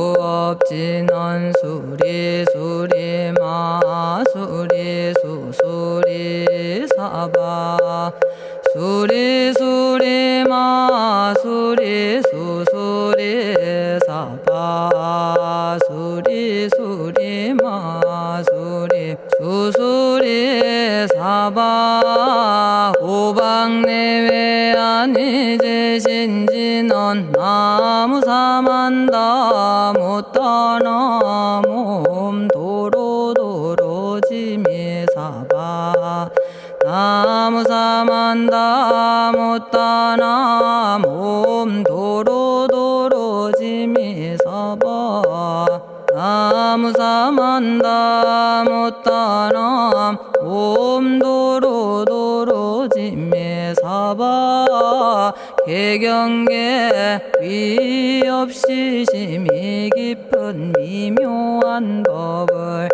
정구업진언 수리수리 마수리 수수리 사바 수리수리 마수리 수수리 사바 수리수리 마수리 수수리 사바 오방내외 아니제신진언 나무사만다 못다나 몸도로도로지미사바 나무사만다 못다나 몸도로도로지미사바 나무사만다 못다나 몸도로도로지미사바 개경계 위없이 심히 깊은 미묘한 법을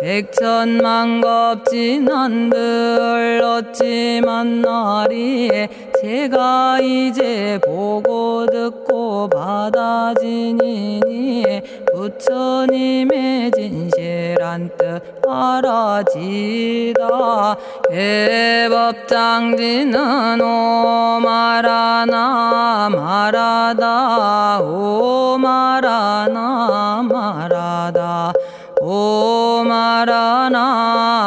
백천만겁진한들 어찌 만나리 제가 이제 보고 듣고 받아지니니 부처님의 진실한 뜻 알아지다 해법장지는 오마라나 마라다 오마라나 마라다 오마라나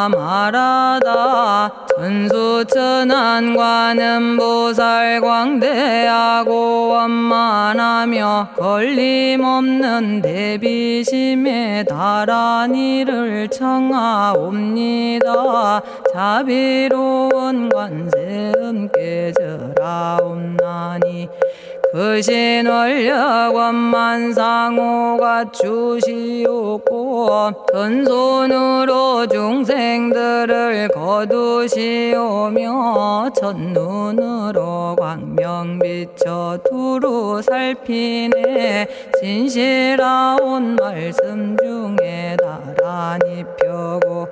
마라다 천수천안관음보살 광대하고 원만하며 걸림없는 대비심에 달한 이를 청하옵니다. 자비로운 관세음께 절하옵나니 그신원력 원만상호가 주시옵고 전손으로 중생들을 거두시오며 첫눈으로 광명 비춰 두루 살피네 진실하온 말씀 중에 나란히 펴고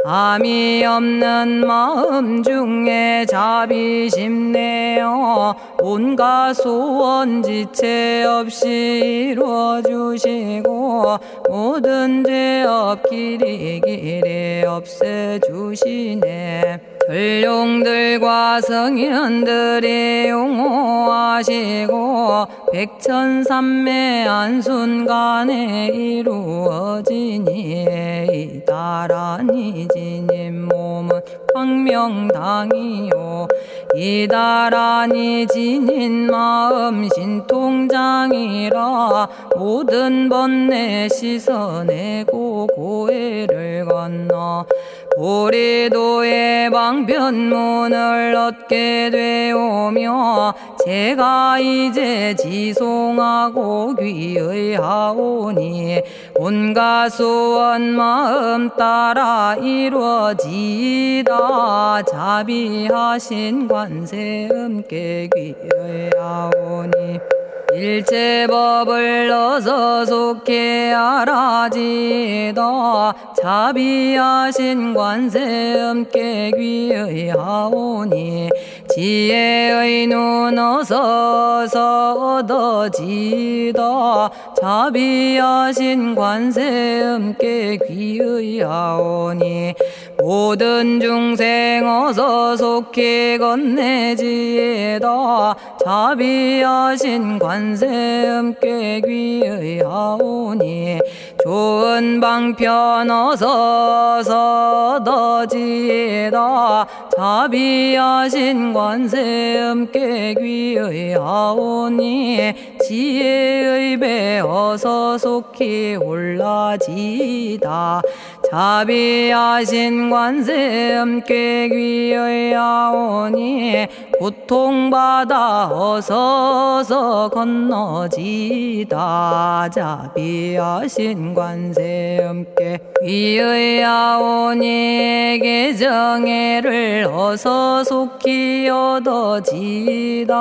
암이 없는 마음 중에 자비심 내어 온갖 소원 지체 없이 이루어주시고 모든 죄업 길이 없애주시네. 전룡들과 성현들이 용호하시고 백천삼매 한순간에 이루어지니 이다라니 지님 몸은 광명당이요 이다라니 지닌 마음 신통장이라 모든 번뇌 씻어내고 고해를 건너 보리도의 방편문을 얻게 되오며 제가 이제 지송하고 귀의하오니 온갖 소원 마음 따라 이루어지다 자비하신 관세음께 귀의하오니 일체법을 어서 속히 알아지다 자비하신 관세음께 귀의하오니 지혜의 눈 어서 얻어지다 자비하신 관세음께 귀의하오니 모든 중생 어서 속히 건네지다 자비하신 관세음께 귀의하오니 좋은 방편 어서 얻어지다 자비하신 관세음께 귀의하오니 지혜의 배 어서 속히 올라지다 자비하신 관세음께 귀의하오니 고통받아 어서 건너지다 자비하신 관세음께 귀의하오니 계정애를 어서 속히 얻어지다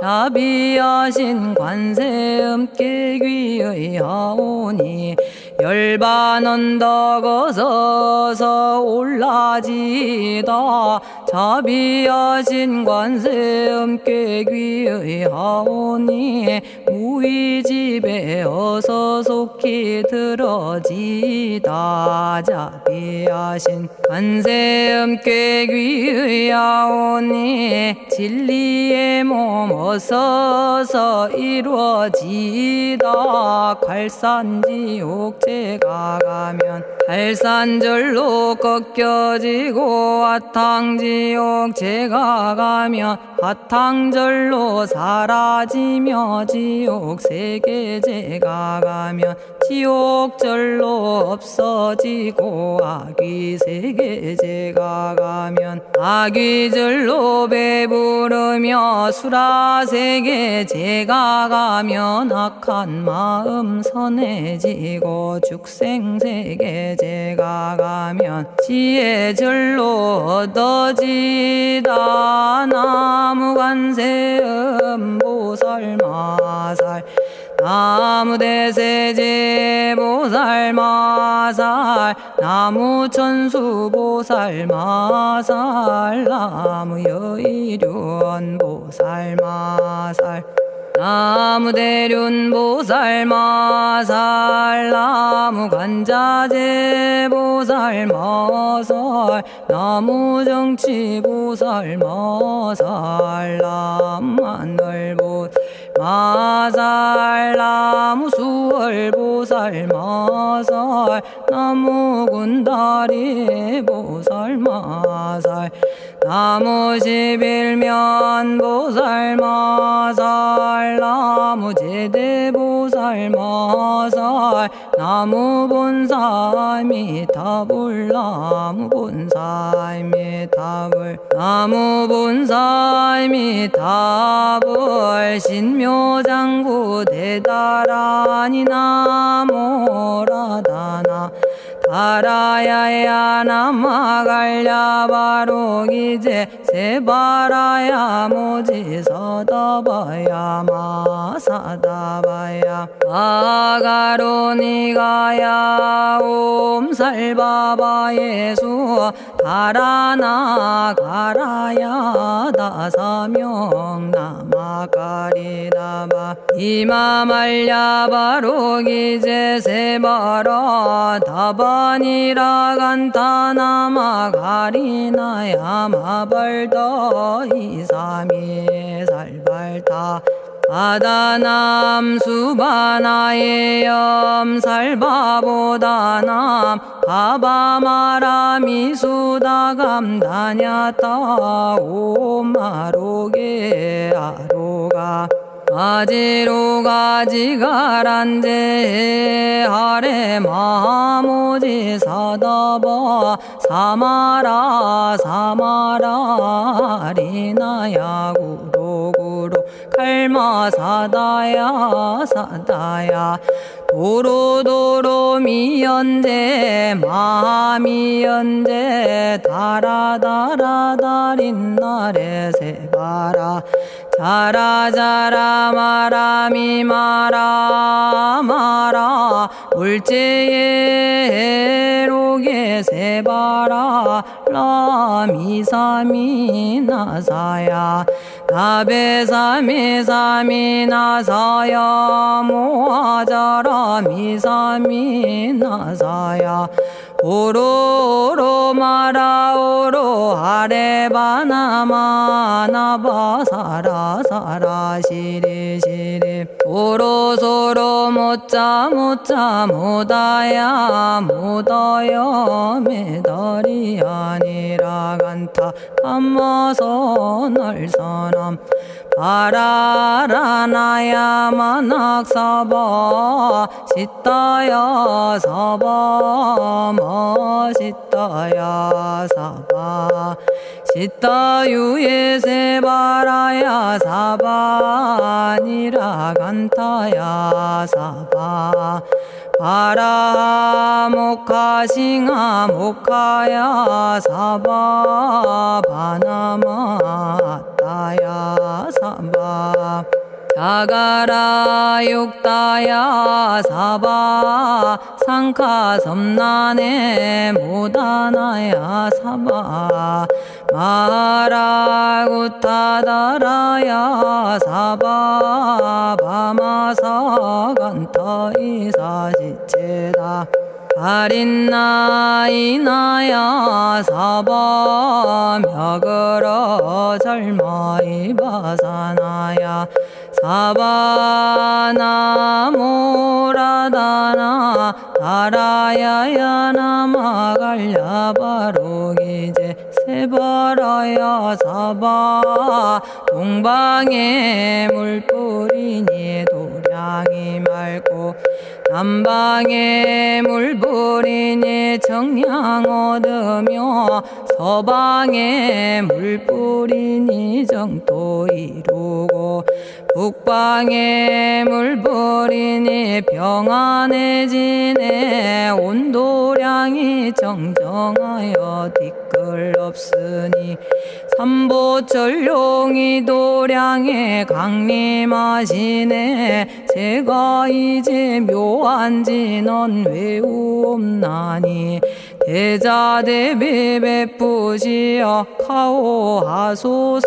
자비하신 관세음께 귀의하오니 열반 언덕 어서 올라지다 자비하신 관세음께 귀의하오니 무의집에 어서 속히 들어지다. 자비하신 관세음께 귀의하오니 진리의 몸 어서서 이루어지다. 갈산지옥 제가 가면 갈산절로 꺾여지고 화탕지옥 제가 가면 화탕절로 사라지며 지옥 세계 제가 가면 지옥절로 없어지고 아귀 세계 제가 가면 아귀절로 배부르며 수라 세계 제가 가면 악한 마음 선해지고 죽생 세계 제가 가면 지혜절로 얻어지다. 나무관세음 보살마살 나무대세제 보살마살 나무천수 보살마살 나무여의륜 보살마살 나무대륜 보살마살 나무간자재 보살마살 나무정치 보살마살 나무하늘 보살마살 나무수월 보살마살 나무군다리 보살마살 나무십일면 보살마살 나무제대 보살마살 나무본사미타불 나무본사미타불 나무본사미타불 신묘장구 대다라니 나모라다나 다라야야 나마갈야바로기제 세바라야 모지서다바야 마사다바야 마가로니가야 옴살바바예수 다라나 가라야 다사명 나마가리다바 이마말야바로기제 세바라 다바니라 간타나마 가리나야 마발더 이사미 살발타 아다남 수바나의 염살바보다남 바바마라미 수다감다냐타 오마로게 아로가 아지로가지가란제 하레 마모지 사다바 사마라 사마라 리나야 구로구로 칼마 사다야 사다야 도로도로 미연제 마미연제 다라다라다린나레 세바라 자라자라 마라미 마라 마라 울제예 로게 세바라 라미사미 나사야 나베사미 사미 나사야 모아자라 미사미 나사야 오로로 마라오로 아레바나마 나바사라 사라 시리 시리 오로소로 못자 못자 못다야 못다여 메달이 아니라 간타 감마서 날선함 바라라나야 만학사바 시타야 사바 마시타야 사바 시타유예 세바라야 사바니라 간타야 사바 바라 모카싱아 모카야 사바 바나마 따야 사바 자가라 육다야 사바 상카 섬나네 모다나야 사바 마라구타다라야 사바 바마사간타 이사시체다 가린나이나야 사바 며그러 절마이바사나야 사바나모라다나 다라야야 나마갈야바로기제 세바라야 사바 동방에 물뿌리니 도량이 맑고 남방에 물뿌리니 정량 얻으며 서방에 물뿌리니 정토 이루고 북방에 물뿌리니 평안해지네 온도량이 정정하여 뒤끌 없으니 삼보철룡이 도량에 강림하시네 제가 이제 묘한 진언 외우옵나니 대자대비 베푸시어 카오하소서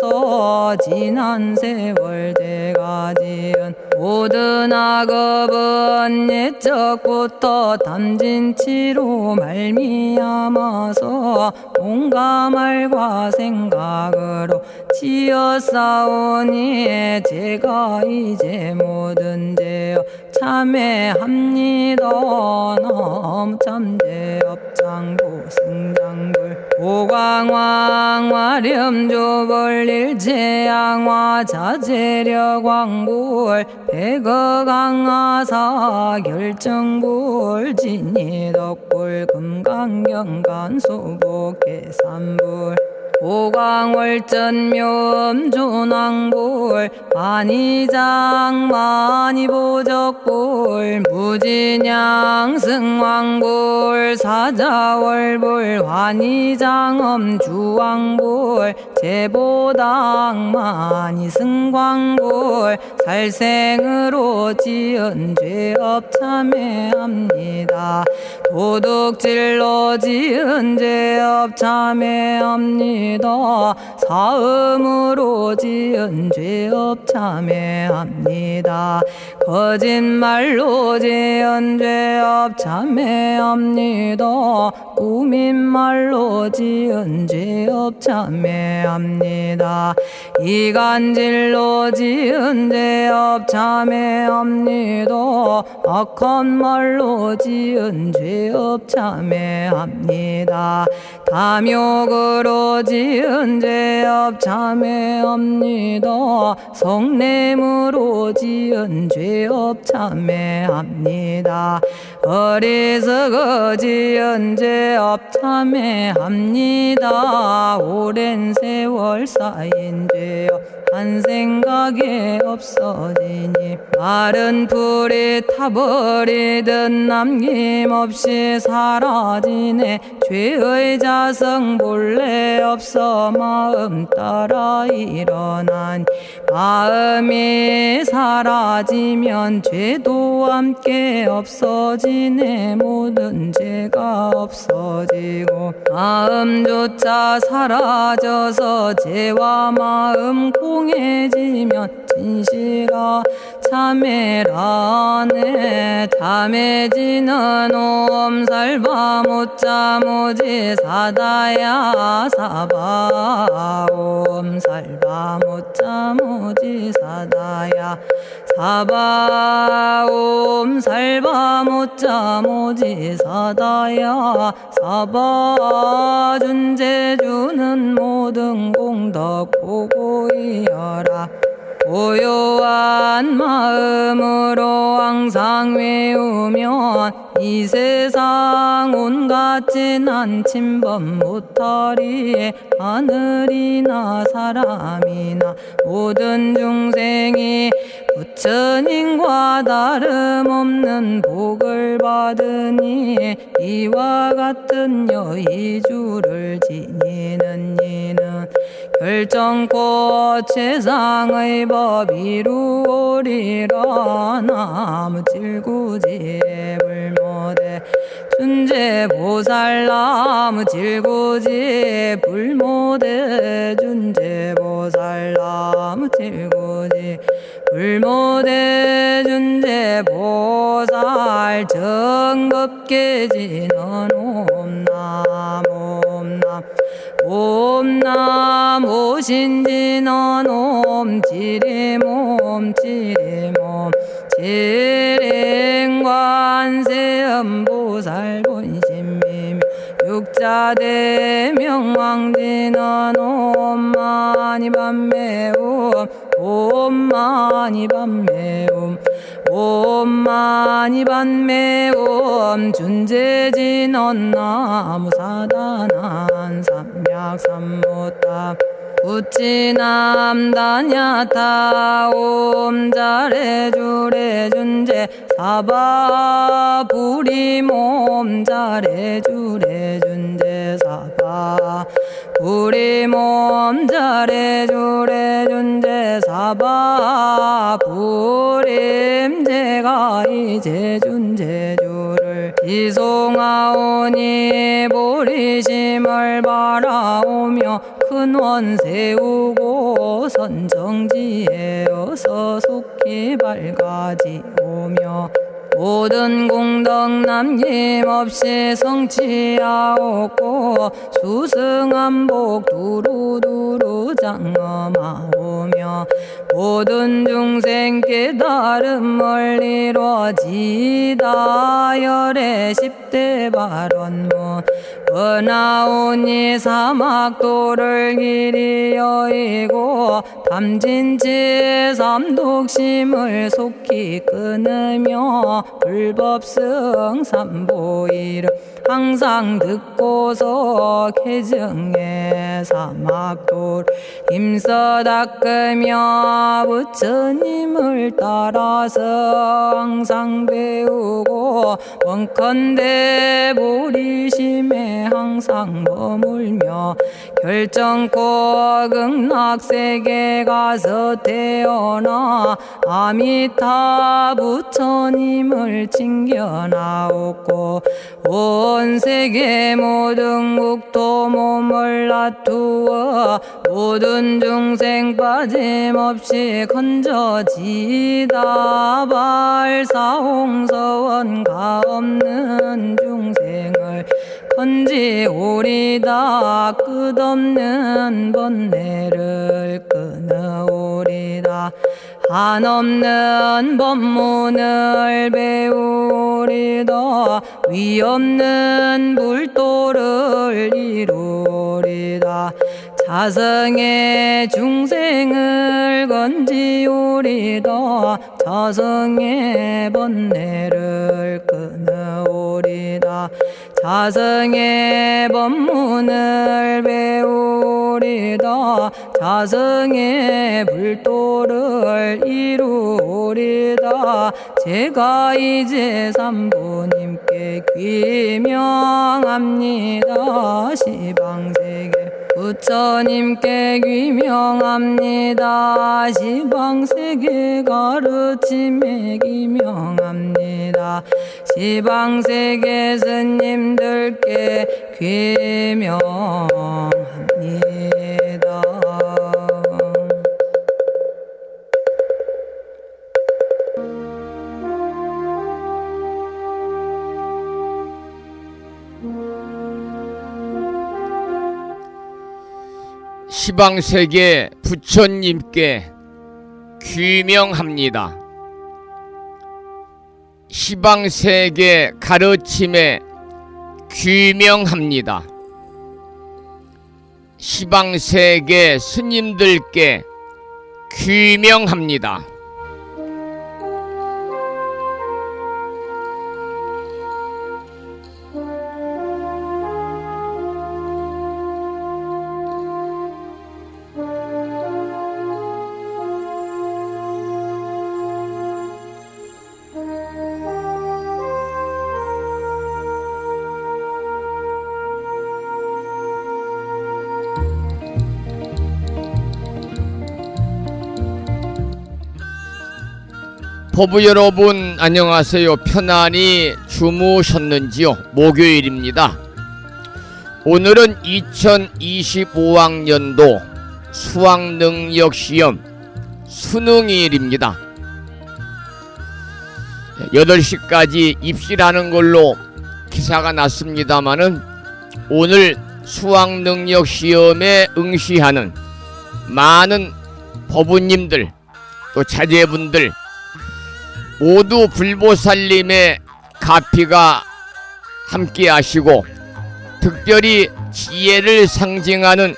지난 세월 제가 지은 모든 악업은 옛적부터 탐진치로 말미암아서 온갖 말과 생각으로 지었사오니 제가 이제 모든 죄업 참회합니다. 넘참죄업장고 승장불 오광왕 화렴조벌 일체양화 자재력왕불 백어강하사 결정불 진이덕불 금강경간소복계산불 오광월전묘음조낭불 안희장만이보적불 무진양승왕불 사자월불 환희장엄주왕불 제보당만이승광불 살생으로 지은 죄업 참회합니다. 도둑질로 지은 죄업 참회합니다. 사음으로 지은 죄업 참회합니다. 거짓말로 지은 죄업 참회합니다. 꾸민말로 지은 죄업 참회합니다. 이간질로 지은 죄업 참회합니다. 악한 말로 지은 죄업 참회합니다. 탐욕으로 지은 죄업 참회합니다. 성냄으로 지은 죄업 참회합니다. 어리석어 지은 죄업 참회합니다. 오랜 세월 쌓인 죄업 한 생각에 없어지니 마른 풀이 타버리듯 남김없이 사라지네. 죄의 자성 본래 없어 마음 따라 일어나니 마음이 사라지면 죄도 함께 없어지네. 모든 죄가 없어지고 마음조차 사라져서 죄와 마음 공해지면 진실아 참회라네. 참해지는 옴살바 못자모지 사다야 사바 옴살바 못자모지 사다야 사바 옴살바 못자모지 사다야 사바 준재주는 모든 공덕 보고이여라. 고요한 마음으로 항상 외우면 이 세상 온갖 진한 침범 못하리. 하늘이나 사람이나 모든 중생이 부처님과 다름없는 복을 받으니 이와 같은 여의주를 지니는 이는 결정코 최상의 법 이루오리라. 나무질구지불모대 준제보살나무 질구지 불모대 준제보살나무 질구지 불모대 준제보살 정법계지는 옴남 옴남 옴남 오신지는 옴지리몸 지리몸 지랭관세음보살 본심미묘 육자대명왕지는 옴마니밤매옴 옴마니밤매옴 옴마니밤매옴 준제진언 나무사단한 삼약삼무탑 우치남다냐타 옴자레주레 준제 사바 부리몸 자레주레 준제 사바 부리몸 자레주레 준제 사바 부림 제가 이제 준제주를 지송하오니 보리심을 바라오며 큰원 세우고 선정지에 어서 속히 밝아지오며 모든 공덕 남김없이 성취하옵고 수승한복 두루두루 장엄하오며 모든 중생 깨달음을 이루어지다 열의 10대 발원문 은하오니 사막도를 길이 여의고 담진치 삼독심을 속히 끊으며 불법승 삼보이를 항상 듣고서 개정해 사막도를 힘써 닦으며 부처님을 따라서 항상 배우고 원컨대 보리심에 항상 머물며 결정코 극락세계 가서 태어나 아미타 부처님을 칭견하옵고 온 세계 모든 국토 몸을 놔두어 모든 중생 빠짐없이 건져지다 발사홍서원 가없는 중생을 건지오리다 끝없는 번뇌를 끊어오리다 한없는 법문을 배우리다 위없는 불도를 이루리다 자성의 중생을 건지오리다 자성의 번뇌를 끊어오리다 자성의 법문을 배우리다 자성의 불도를 이루리다 제가 이제 삼부님께 귀명합니다 시방세계 부처님께 귀명합니다 시방세계 가르침에 귀명합니다 시방세계 스님들께 귀명합니다. 시방세계 부처님께 귀명합니다. 시방세계 가르침에 귀명합니다. 시방세계 스님들께 귀명합니다. 법부 여러분 안녕하세요. 편안히 주무셨는지요? 목요일입니다. 오늘은 2025학년도 수학능력시험 수능일입니다. 8시까지 입시라는 걸로 기사가 났습니다마는 오늘 수학능력시험에 응시하는 많은 법부님들 또 자제분들 모두 불보살님의 가피가 함께 하시고 특별히 지혜를 상징하는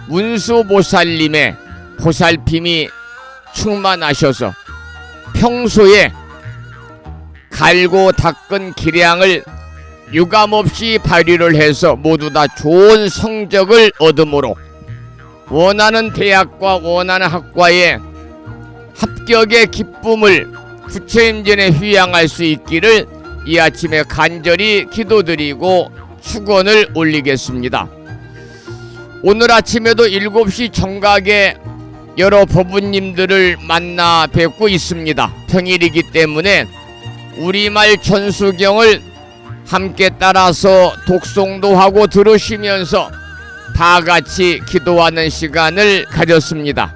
문수보살님의 보살핌이 충만하셔서 평소에 갈고 닦은 기량을 유감없이 발휘를 해서 모두 다 좋은 성적을 얻음으로 원하는 대학과 원하는 학과에 합격의 기쁨을 부처님전에 휘양할 수 있기를 이 아침에 간절히 기도드리고 축원을 올리겠습니다. 오늘 아침에도 7시 정각에 여러 법부님들을 만나 뵙고 있습니다. 평일이기 때문에 우리말 천수경을 함께 따라서 독송도 하고 들으시면서 다 같이 기도하는 시간을 가졌습니다.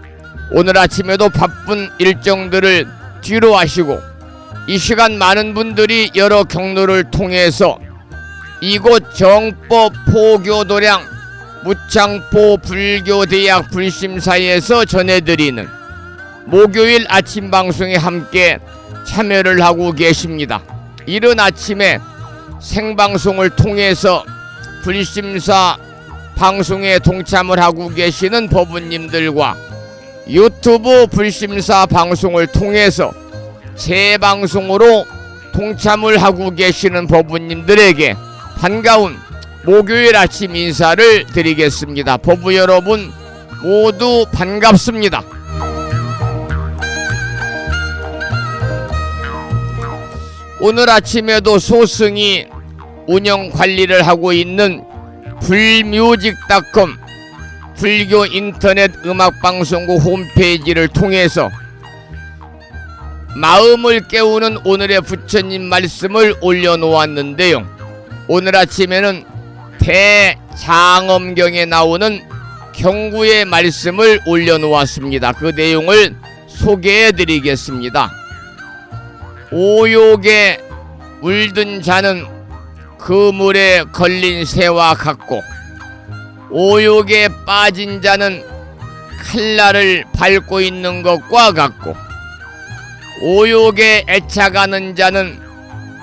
오늘 아침에도 바쁜 일정들을 뒤로 하시고 이 시간 많은 분들이 여러 경로를 통해서 이곳 정법 포교도량 무창포 불교대학 불심사에서 전해드리는 목요일 아침 방송에 함께 참여를 하고 계십니다. 이른 아침에 생방송을 통해서 불심사 방송에 동참을 하고 계시는 법부님들과 유튜브 불심사 방송을 통해서 재방송으로 동참을 하고 계시는 법부님들에게 반가운 목요일 아침 인사를 드리겠습니다. 법부 여러분 모두 반갑습니다. 오늘 아침에도 소승이 운영 관리를 하고 있는 불뮤직닷컴 불교 인터넷 음악방송국 홈페이지를 통해서 마음을 깨우는 오늘의 부처님 말씀을 올려놓았는데요. 오늘 아침에는 대장엄경에 나오는 경구의 말씀을 올려놓았습니다. 그 내용을 소개해드리겠습니다. 오욕에 물든 자는 그 물에 걸린 새와 같고 오욕에 빠진 자는 칼날을 밟고 있는 것과 같고 오욕에 애착하는 자는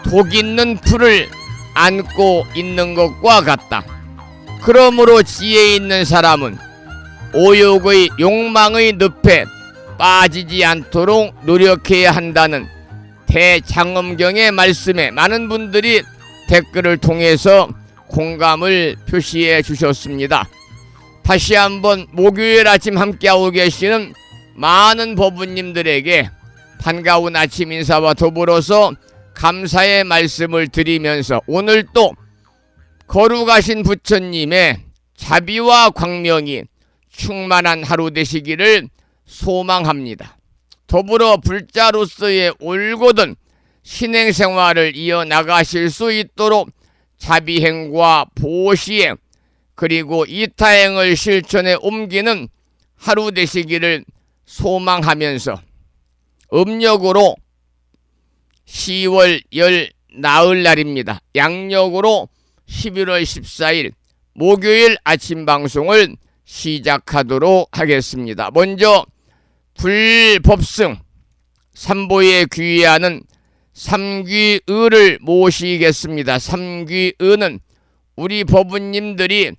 독 있는 풀을 안고 있는 것과 같다. 그러므로 지혜 있는 사람은 오욕의 욕망의 늪에 빠지지 않도록 노력해야 한다는 대장엄경의 말씀에 많은 분들이 댓글을 통해서 공감을 표시해 주셨습니다. 다시 한번 목요일 아침 함께하고 계시는 많은 법부님들에게 반가운 아침 인사와 더불어서 감사의 말씀을 드리면서 오늘 또 거룩하신 부처님의 자비와 광명이 충만한 하루 되시기를 소망합니다. 더불어 불자로서의 올곧은 신행생활을 이어나가실 수 있도록 자비행과 보시행 그리고 이타행을 실천에 옮기는 하루 되시기를 소망하면서 음력으로 10월 열 나흘날입니다. 양력으로 11월 14일 목요일 아침 방송을 시작하도록 하겠습니다. 먼저 불법승 삼보에 귀의하는 삼귀의를 모시겠습니다. 삼귀의는 우리 법부님들이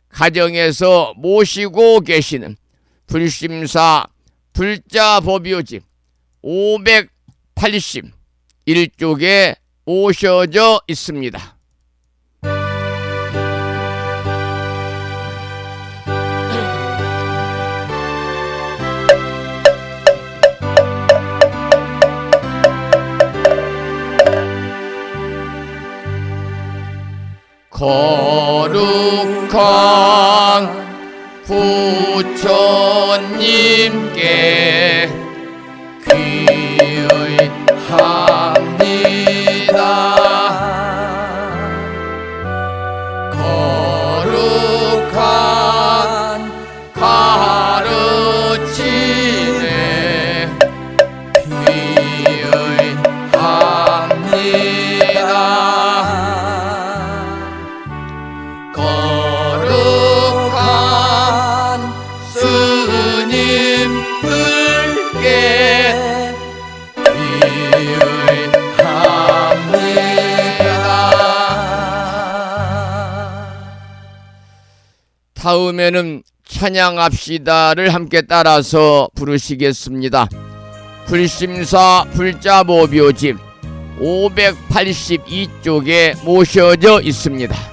가정에서 모시고 계시는 불심사 불자법요집 581쪽에 모셔져 있습니다. 거룩한 부처님께 귀의 다음에는 찬양합시다를 함께 따라서 부르시겠습니다. 불심사 불자보묘집 582쪽에 모셔져 있습니다.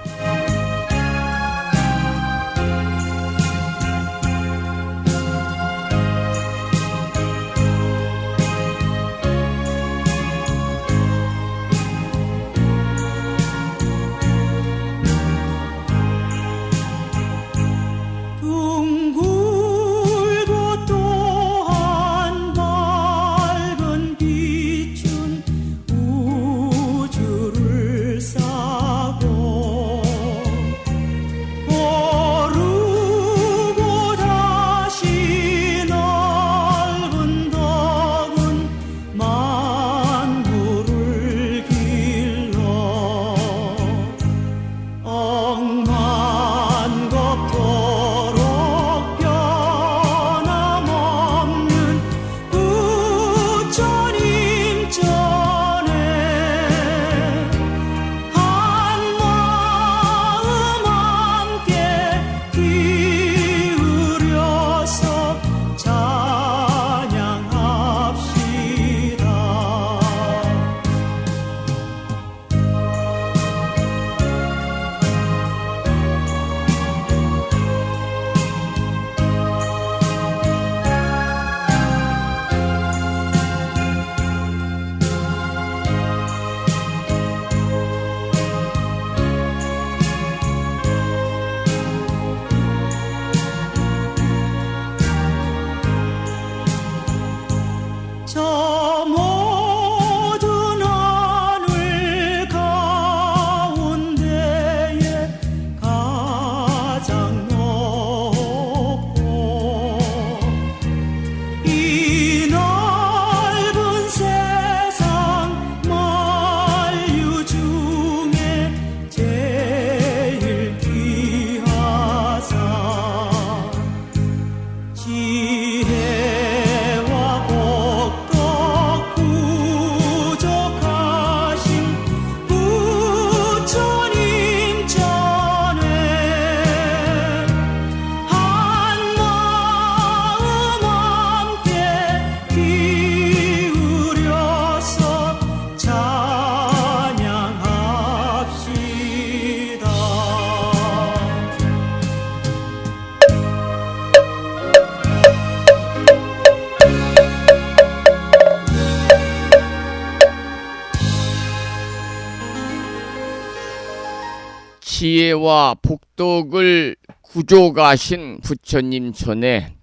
지혜와 복덕을 구족하신 부처님 전에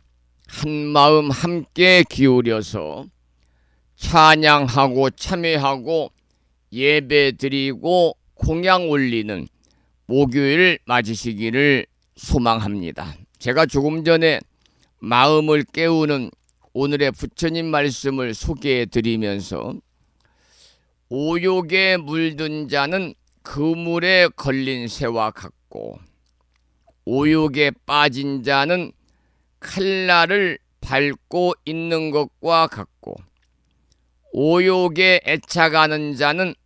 한마음 함께 기울여서 찬양하고 참회하고 예배드리고 공양 올리는 목요일 맞으시기를 소망합니다. 제가 조금 전에 마음을 깨우는 오늘의 부처님 말씀을 소개해 드리면서 오욕에 물든 자는 그물에 걸린 새와 같고 오욕에 빠진 자는 칼날을 밟고 있는 것과 같고 오욕에 애착하는 자는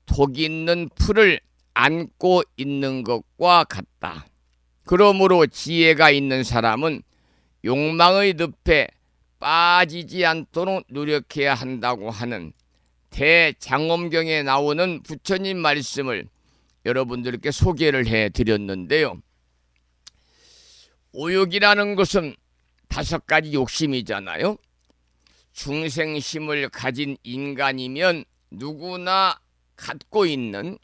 독 있는 풀을 안고 있는 것과 같다. 그러므로 지혜가 있는 사람은 욕망의 늪에 빠지지 않도록 노력해야 한다고 하는 대장엄경에 나오는 부처님 말씀을 여러분들께 소개를 해드렸는데요. 오욕이라는 것은 5가지 욕심이잖아요. 중생심을 가진 인간이면 누구나 갖고 있는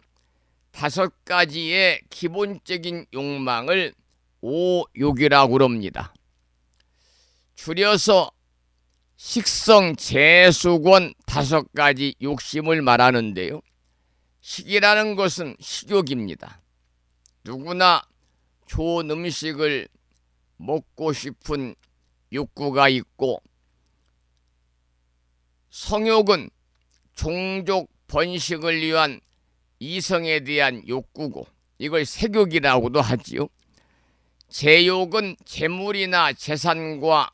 5가지의 기본적인 욕망을 오욕이라고 합니다. 줄여서 식성재수권 5가지 욕심을 말하는데요. 식이라는 것은 식욕입니다. 누구나 좋은 음식을 먹고 싶은 욕구가 있고, 성욕은 종족 번식을 위한 이성에 대한 욕구고, 이걸 색욕이라고도 하지요. 재욕은 재물이나 재산과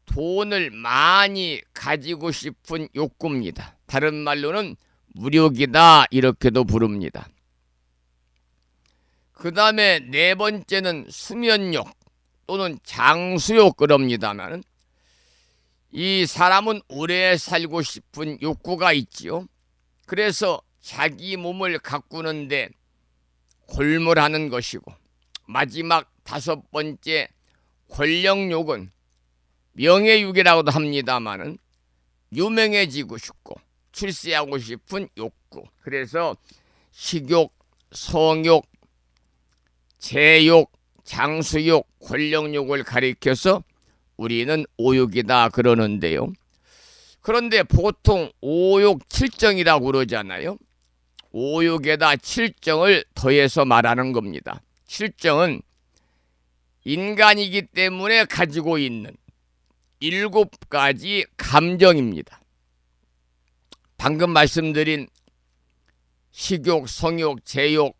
돈을 많이 가지고 싶은 욕구입니다. 다른 말로는 무력이다 이렇게도 부릅니다. 그 다음에 네 번째는 수면욕 또는 장수욕 그럽니다만, 이 사람은 오래 살고 싶은 욕구가 있지요. 그래서 자기 몸을 가꾸는데 골몰하는 것이고, 마지막 다섯 번째 권력욕은 명예욕이라고도 합니다마는 유명해지고 싶고 출세하고 싶은 욕구. 그래서 식욕, 성욕, 재욕, 장수욕, 권력욕을 가리켜서 우리는 오욕이다 그러는데요. 그런데 보통 오욕 칠정이라고 그러잖아요. 오욕에다 칠정을 더해서 말하는 겁니다. 칠정은 인간이기 때문에 가지고 있는 7가지 감정입니다. 방금 말씀드린 식욕, 성욕, 재욕,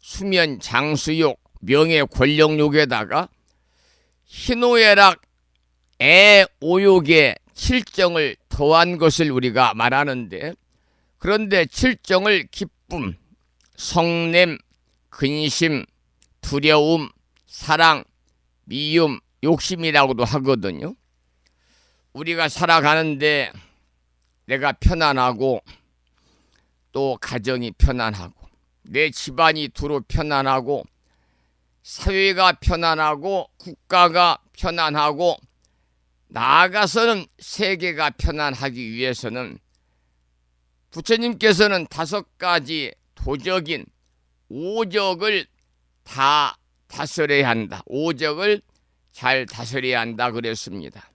수면, 장수욕, 명예, 권력욕에다가 희노애락, 애, 오욕의 칠정을 더한 것을 우리가 말하는데, 그런데 칠정을 기쁨, 성냄, 근심, 두려움, 사랑, 미움, 욕심이라고도 하거든요. 우리가 살아가는데 내가 편안하고 또 가정이 편안하고 내 집안이 두루 편안하고 사회가 편안하고 국가가 편안하고 나아가서는 세계가 편안하기 위해서는 부처님께서는 5가지 도적인 오적을 다 다스려야 한다. 오적을 잘 다스려야 한다 그랬습니다.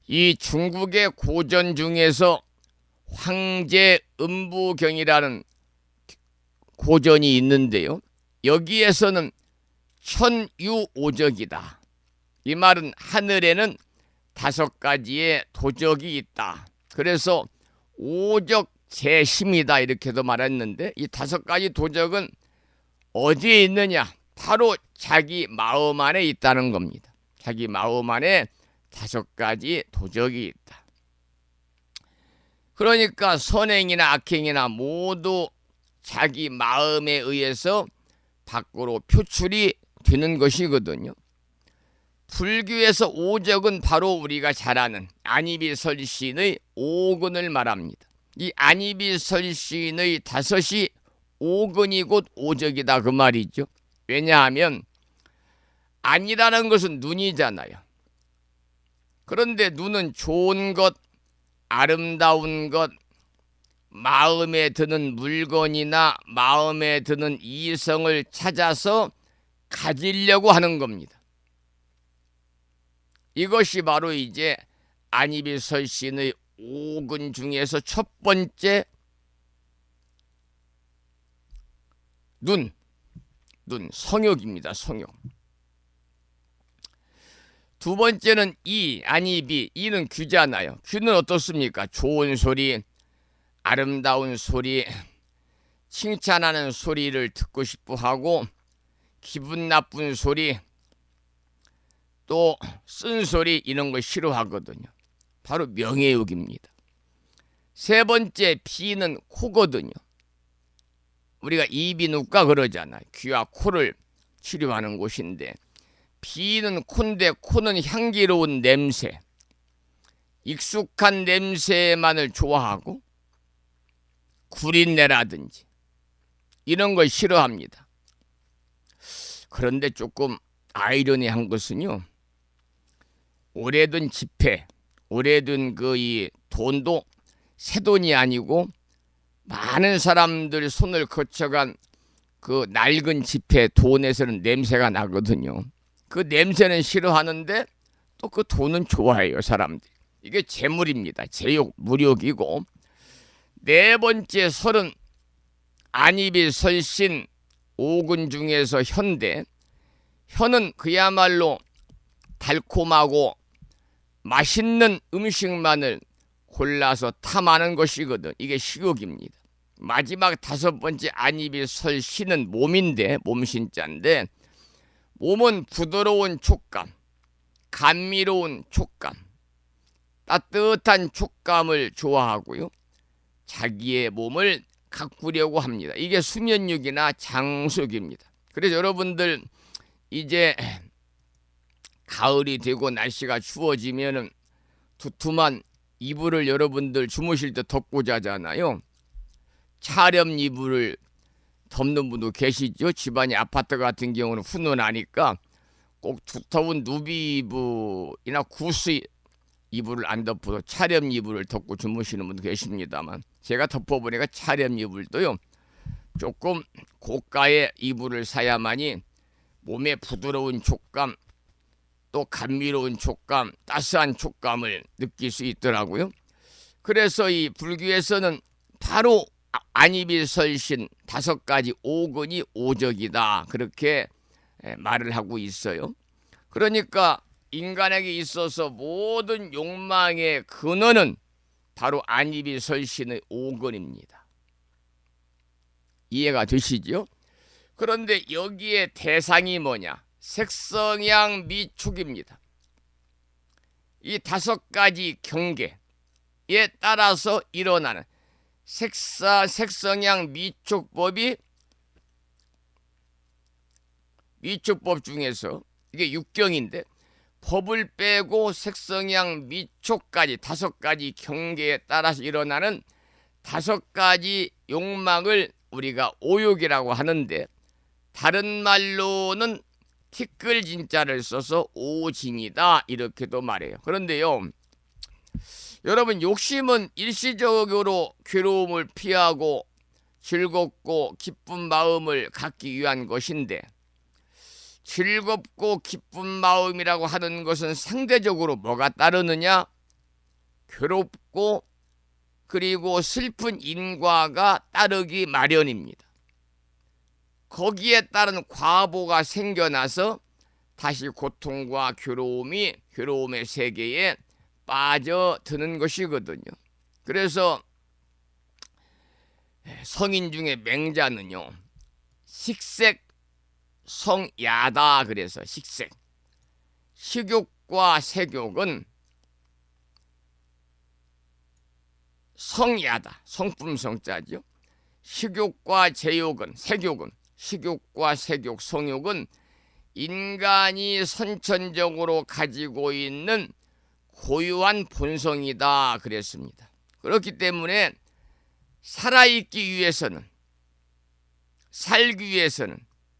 이 중국의 고전 중에서 황제음부경이라는 고전이 있는데요. 여기에서는 천유오적이다. 이 말은 하늘에는 5가지의 도적이 있다. 그래서 오적 재심이다 이렇게도 말했는데, 이 5가지 도적은 어디에 있느냐? 바로 자기 마음 안에 있다는 겁니다. 자기 마음 안에 5가지 도적이 있다. 그러니까 선행이나 악행이나 모두 자기 마음에 의해서 밖으로 표출이 되는 것이거든요. 불교에서 오적은 바로 우리가 잘 아는 안이비설신의 5근을 말합니다. 이 안이비설신의 5이 5근이 곧 오적이다 그 말이죠. 왜냐하면 안이라는 것은 눈이잖아요. 그런데 눈은 좋은 것, 아름다운 것, 마음에 드는 물건이나 마음에 드는 이성을 찾아서 가지려고 하는 겁니다. 이것이 바로 이제 안이비설신의 5근 중에서 첫 번째 눈, 성욕입니다. 성욕. 두 번째는 안이비, 이는 귀잖아요. 귀는 어떻습니까? 좋은 소리, 아름다운 소리, 칭찬하는 소리를 듣고 싶어 하고, 기분 나쁜 소리, 또 쓴소리 이런 걸 싫어하거든요. 바로 명예욕입니다. 세 번째 비는 코거든요. 우리가 이비인후과 그러잖아요. 귀와 코를 치료하는 곳인데, 비는 코인데 코는 향기로운 냄새, 익숙한 냄새만을 좋아하고 구린내라든지 이런 걸 싫어합니다. 그런데 조금 아이러니한 것은요, 오래된 지폐, 오래된 이 돈도 새 돈이 아니고 많은 사람들 손을 거쳐간 그 낡은 지폐 돈에서는 냄새가 나거든요. 그 냄새는 싫어하는데 또 그 돈은 좋아해요, 사람들이. 이게 재물입니다. 재욕, 무욕이고. 네 번째 설은 안이비설신 5근 중에서 혀인데, 혀는 그야말로 달콤하고 맛있는 음식만을 골라서 탐하는 것이거든. 이게 식욕입니다. 마지막 5번째 안이비설신은 몸인데, 몸신자인데, 몸은 부드러운 촉감, 감미로운 촉감, 따뜻한 촉감을 좋아하고요. 자기의 몸을 가꾸려고 합니다. 이게 수면육이나 장숙입니다. 그래서 여러분들 이제 가을이 되고 날씨가 추워지면은 두툼한 이불을 여러분들 주무실 때 덮고 자잖아요. 차렴 이불을 덮는 분도 계시죠. 집안이 아파트 같은 경우는 훈훈하니까 꼭 두터운 누비 이불이나 구스 이불을 안 덮어도 차렴 이불을 덮고 주무시는 분도 계십니다만, 제가 덮어보니까 차렴 이불도요 조금 고가의 이불을 사야만이 몸에 부드러운 촉감, 또 감미로운 촉감, 따스한 촉감을 느낄 수 있더라고요. 그래서 이 불교에서는 바로 안입이 설신 5가지 오근이 오적이다, 그렇게 말을 하고 있어요. 그러니까 인간에게 있어서 모든 욕망의 근원은 바로 안입이 설신의 오근입니다. 이해가 되시죠? 그런데 여기에 대상이 뭐냐? 색성양 미촉입니다. 이 5가지 경계에 따라서 일어나는 색성양 미촉법이, 미촉법 중에서 이게 6경인데 법을 빼고 색성양 미촉까지 5가지 경계에 따라서 일어나는 5가지 욕망을 우리가 오욕이라고 하는데, 다른 말로는 티끌 진자를 써서 오진이다, 이렇게도 말해요. 그런데요, 여러분, 욕심은 일시적으로 괴로움을 피하고 즐겁고 기쁜 마음을 갖기 위한 것인데, 즐겁고 기쁜 마음이라고 하는 것은 상대적으로 뭐가 따르느냐? 괴롭고 그리고 슬픈 인과가 따르기 마련입니다. 거기에 따른 과보가 생겨나서 다시 고통과 괴로움의 세계에 빠져드는 것이거든요. 그래서 성인 중에 맹자는요, 식색 성야다, 그래서 식욕과 색욕은 성야다, 성품 성자죠. 식욕과 색욕은 식욕과 색욕, 성욕은 인간이 선천적으로 가지고 있는 고유한 본성이다, 그랬습니다. 그렇기 때문에 살기 위해서는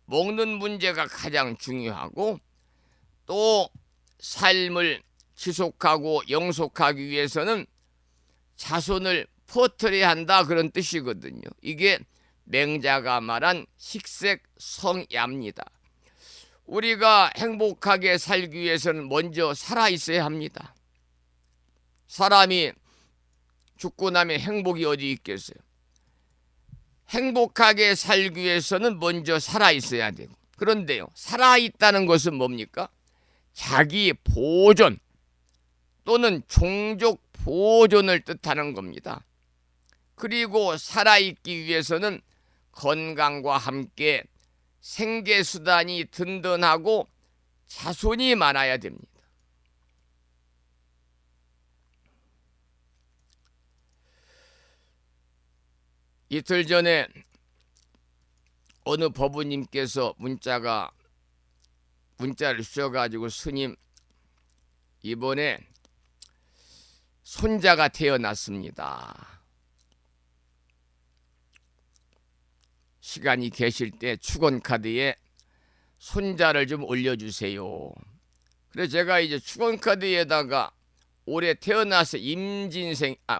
먹는 문제가 가장 중요하고, 또 삶을 지속하고 영속하기 위해서는 자손을 퍼뜨려야 한다, 그런 뜻이거든요. 이게 맹자가 말한 식색성야입니다. 우리가 행복하게 살기 위해서는 먼저 살아있어야 합니다. 사람이 죽고 나면 행복이 어디 있겠어요? 행복하게 살기 위해서는 먼저 살아있어야 되고, 그런데요, 살아있다는 것은 뭡니까? 자기 보존 또는 종족 보존을 뜻하는 겁니다. 그리고 살아있기 위해서는 건강과 함께 생계수단이 든든하고 자손이 많아야 됩니다. 이틀 전에 어느 법우님께서 문자를 주셔가지고, 스님, 이번에 손자가 태어났습니다. 시간이 계실 때 축원카드에 손자를 좀 올려주세요. 그래서 제가 이제 축원카드에다가 올해 태어나서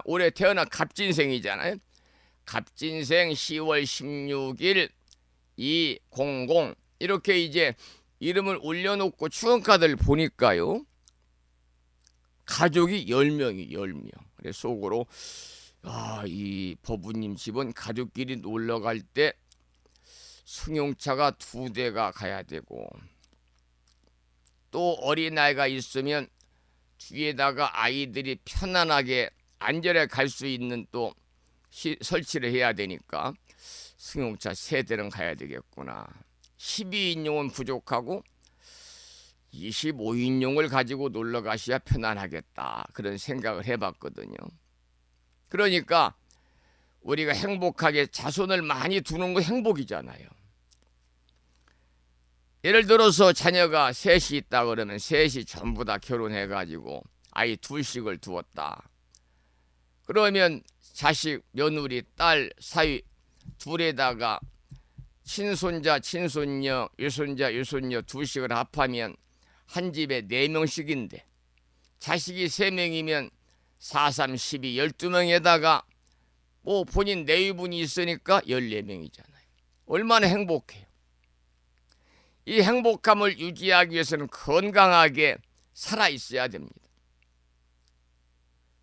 올해 태어난 갑진생이잖아요. 갑진생 10월 16일 200 이렇게 이제 이름을 올려놓고 축원카드를 보니까요, 가족이 10명. 그래서 속으로 이 법우님 집은 가족끼리 놀러갈 때 승용차가 2대가 가야 되고, 또 어린아이가 있으면 뒤에다가 아이들이 편안하게 안전하게 갈 수 있는 또 설치를 해야 되니까 승용차 3대는 가야 되겠구나. 12인용은 부족하고 25인용을 가지고 놀러 가셔야 편안하겠다, 그런 생각을 해봤거든요. 그러니까 우리가 행복하게 자손을 많이 두는 거 행복이잖아요. 예를 들어서 자녀가 셋이 있다 그러면 셋이 전부 다 결혼해가지고 아이 둘씩을 두었다. 그러면 자식, 며느리, 딸 사이 둘에다가 친손자, 친손녀, 유손자, 유손녀 둘씩을 합하면 한 집에 4명씩인데 자식이 3명이면 4, 3, 12, 12명에다가 뭐 본인 내위분이 있으니까 14명이잖아요. 얼마나 행복해요. 이 행복감을 유지하기 위해서는 건강하게 살아있어야 됩니다.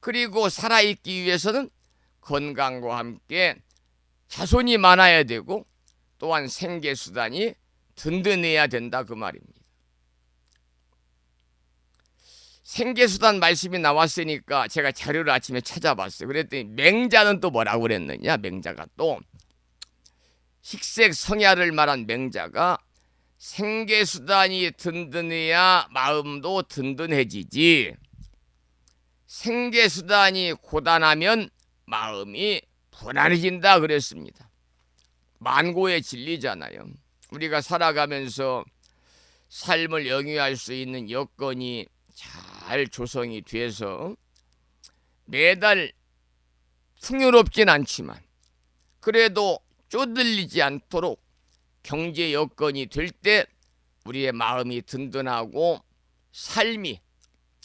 그리고 살아있기 위해서는 건강과 함께 자손이 많아야 되고 또한 생계수단이 든든해야 된다 그 말입니다. 생계수단 말씀이 나왔으니까 제가 자료를 아침에 찾아봤어요. 그랬더니 맹자는 또 뭐라고 그랬느냐. 맹자가 또 식색 성야를 말한 맹자가 생계수단이 든든해야 마음도 든든해지지 생계수단이 고단하면 마음이 불안해진다 그랬습니다. 만고의 진리잖아요. 우리가 살아가면서 삶을 영위할 수 있는 여건이 잘 조성이 돼서 매달 풍요롭진 않지만 그래도 쪼들리지 않도록 경제 여건이 될 때 우리의 마음이 든든하고 삶이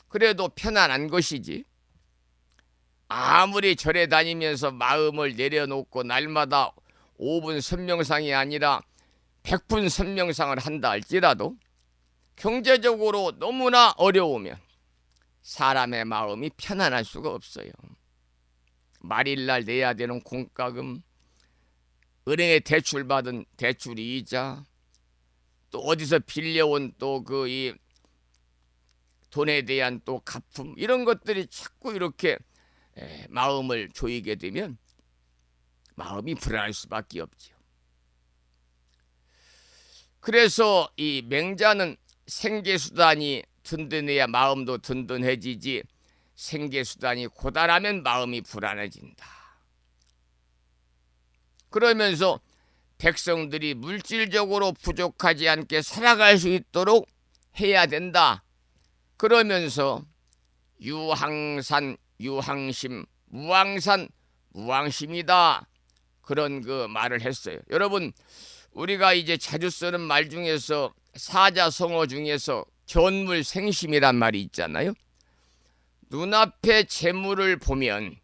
그래도 편안한 것이지 아무리 절에 다니면서 마음을 내려놓고 날마다 5분 선명상이 아니라 100분 선명상을 한다 할지라도 경제적으로 너무나 어려우면 사람의 마음이 편안할 수가 없어요. 말일날 내야 되는 공과금, 은행에 대출받은 대출 이자, 또 어디서 빌려온 또 그 이 돈에 대한 또 갚음 이런 것들이 자꾸 이렇게 마음을 조이게 되면 마음이 불안할 수밖에 없지요. 그래서 이 맹자는 생계수단이 든든해야 마음도 든든해지지 생계수단이 고단하면 마음이 불안해진다. 그러면서 백성들이 물질적으로 부족하지 않게 살아갈 수 있도록 해야 된다. 그러면서 유항산, 유항심, 무항산, 무항심이다. 그런 그 말을 했어요. 여러분 우리가 이제 자주 쓰는 말 중에서 사자성어 중에서 견물생심이란 말이 있잖아요. 눈앞에 재물을 보면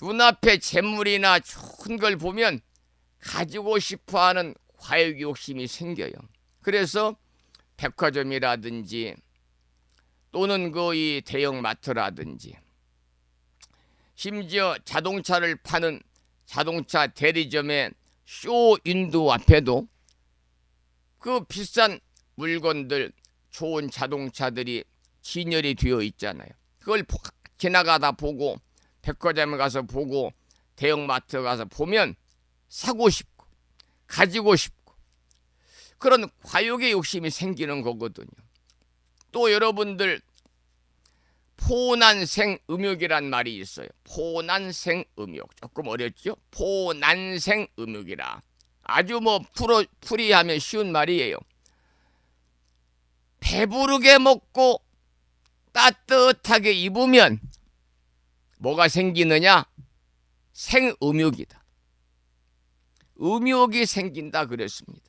눈앞에 재물이나 좋은 걸 보면 가지고 싶어하는 과욕 욕심이 생겨요. 그래서 백화점이라든지 또는 그 이 대형마트라든지 심지어 자동차를 파는 자동차 대리점의 쇼윈도 앞에도 그 비싼 물건들 좋은 자동차들이 진열이 되어 있잖아요. 그걸 지나가다 보고 백화점에 가서 보고 대형마트 가서 보면 사고 싶고 가지고 싶고 그런 과욕의 욕심이 생기는 거거든요. 또 여러분들 포난생음욕이란 말이 있어요. 포난생음욕 조금 어렵죠? 포난생음욕이라 아주 뭐 풀이하면 쉬운 말이에요. 배부르게 먹고 따뜻하게 입으면 뭐가 생기느냐? 생음욕이다. 음욕이 생긴다 그랬습니다.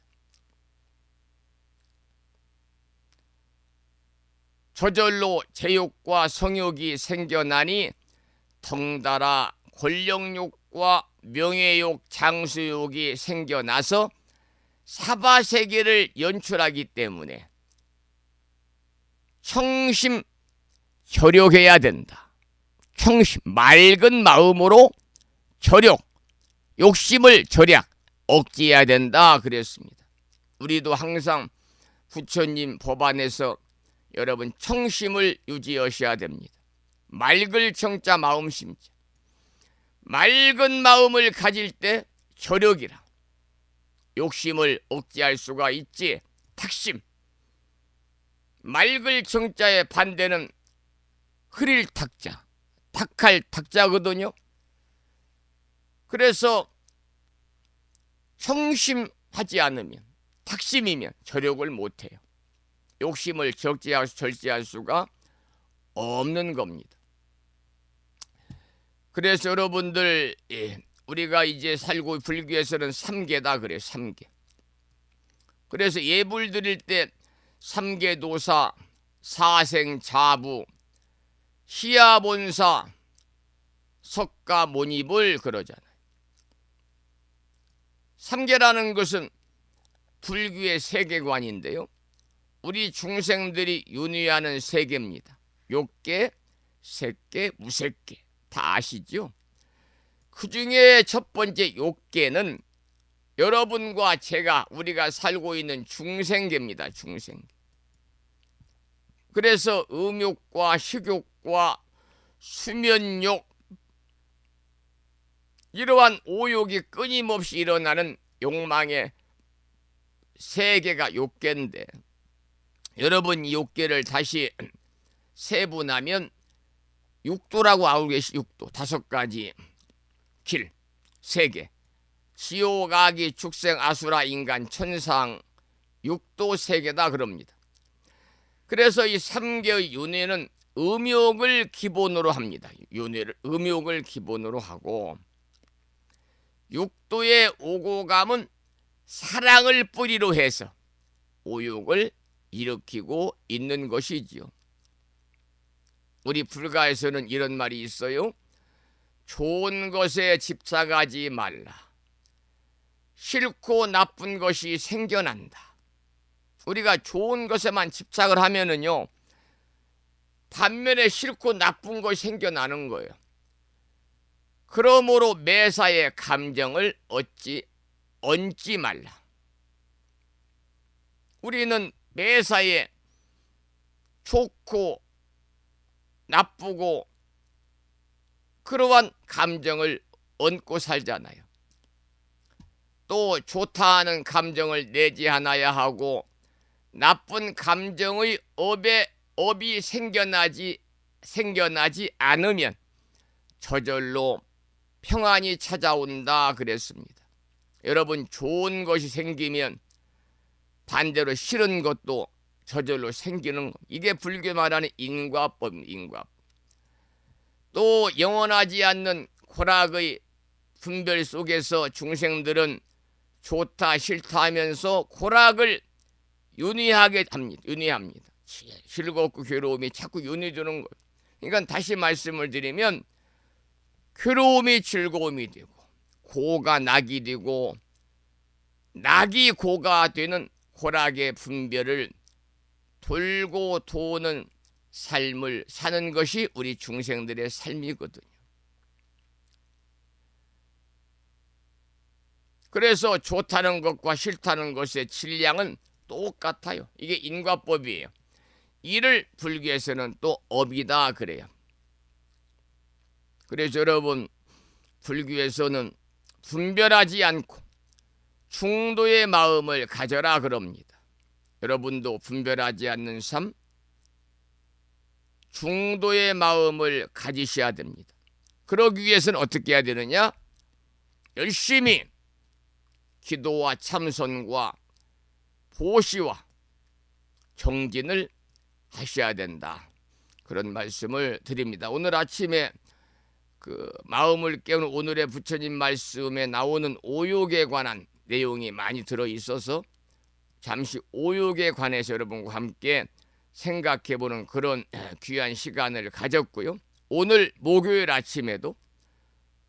저절로 제욕과 성욕이 생겨나니 덩달아 권력욕과 명예욕, 장수욕이 생겨나서 사바세계를 연출하기 때문에 청심 절욕해야 된다. 청심, 맑은 마음으로 절욕, 욕심을 절약, 억제해야 된다 그랬습니다. 우리도 항상 부처님 법안에서 여러분 청심을 유지하셔야 됩니다. 맑을 청자 마음 심자. 맑은 마음을 가질 때 절욕이라 욕심을 억제할 수가 있지. 탁심. 맑을 청자의 반대는 흐릴 탁자. 탁할 탁자거든요. 그래서 청심하지 않으면, 탁심이면 저력을 못해요. 욕심을 절제할 수가 없는 겁니다. 그래서 여러분들, 우리가 이제 살고 불교에서는 3계다 그래요. 3계. 그래서 예불 드릴 때 3계 도사, 사생자부, 시야본사, 석가모니불 그러잖아요. 3계라는 것은 불교의 세계관인데요. 우리 중생들이 윤회하는 세계입니다. 욕계, 색계, 무색계 다 아시죠? 그 중에 첫 번째 욕계는 여러분과 제가 우리가 살고 있는 중생계입니다. 중생계. 그래서 음욕과 식욕과 수면욕, 이러한 오욕이 끊임없이 일어나는 욕망의 세계가 욕계인데, 여러분 이 욕계를 다시 세분하면 육도라고 알고 계시. 육도 5가지 길, 세계, 지옥, 악이, 축생, 아수라, 인간, 천상, 육도 세계다 그럽니다. 그래서 이 3계의 윤회는 음욕을 기본으로 합니다. 윤회를 음욕을 기본으로 하고, 육도의 오고감은 사랑을 뿌리로 해서 오욕을 일으키고 있는 것이지요. 우리 불가에서는 이런 말이 있어요. 좋은 것에 집착하지 말라. 싫고 나쁜 것이 생겨난다. 우리가 좋은 것에만 집착을 하면은요, 반면에 싫고 나쁜 것이 생겨나는 거예요. 그러므로 매사에 감정을 얹지 말라. 우리는 매사에 좋고 나쁘고 그러한 감정을 얹고 살잖아요. 또 좋다 하는 감정을 내지 않아야 하고, 나쁜 감정의 업이 생겨나지 않으면 저절로 평안이 찾아온다 그랬습니다. 여러분, 좋은 것이 생기면 반대로 싫은 것도 저절로 생기는 것. 이게 불교 말하는 인과법입니다. 인과법. 또 영원하지 않는 고락의 분별 속에서 중생들은 좋다 싫다 하면서 고락을 윤회합니다. 즐겁고 괴로움이 자꾸 윤회되는 거예요. 그러니까 다시 말씀을 드리면, 괴로움이 즐거움이 되고 고가 낙이 되고 낙이 고가 되는 고락의 분별을 돌고 도는 삶을 사는 것이 우리 중생들의 삶이거든요. 그래서 좋다는 것과 싫다는 것의 질량은 똑같아요. 이게 인과법이에요. 이를 불교에서는 또 업이다 그래요. 그래서 여러분, 불교에서는 분별하지 않고 중도의 마음을 가져라 그럽니다. 여러분도 분별하지 않는 삶, 중도의 마음을 가지셔야 됩니다. 그러기 위해서는 어떻게 해야 되느냐? 열심히 기도와 참선과 보시와 정진을 하셔야 된다. 그런 말씀을 드립니다. 오늘 아침에 그 마음을 깨우는 오늘의 부처님 말씀에 나오는 오욕에 관한 내용이 많이 들어있어서 잠시 오욕에 관해서 여러분과 함께 생각해보는 그런 귀한 시간을 가졌고요. 오늘 목요일 아침에도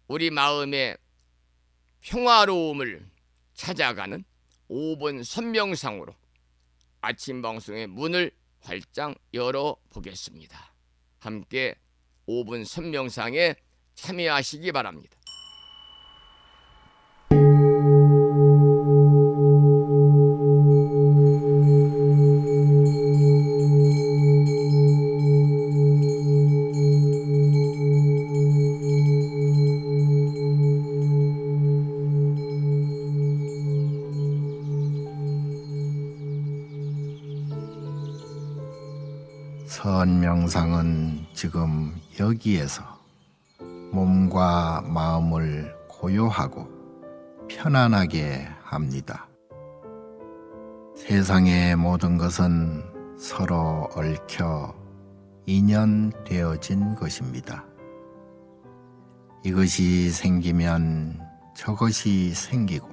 우리 마음의 평화로움을 찾아가는 5분 선명상으로 아침 방송의 문을 활짝 열어보겠습니다. 함께 5분 선명상에 참여하시기 바랍니다. 선명상은 지금 여기에서 몸과 마음을 고요하고 편안하게 합니다. 세상의 모든 것은 서로 얽혀 인연되어진 것입니다. 이것이 생기면 저것이 생기고,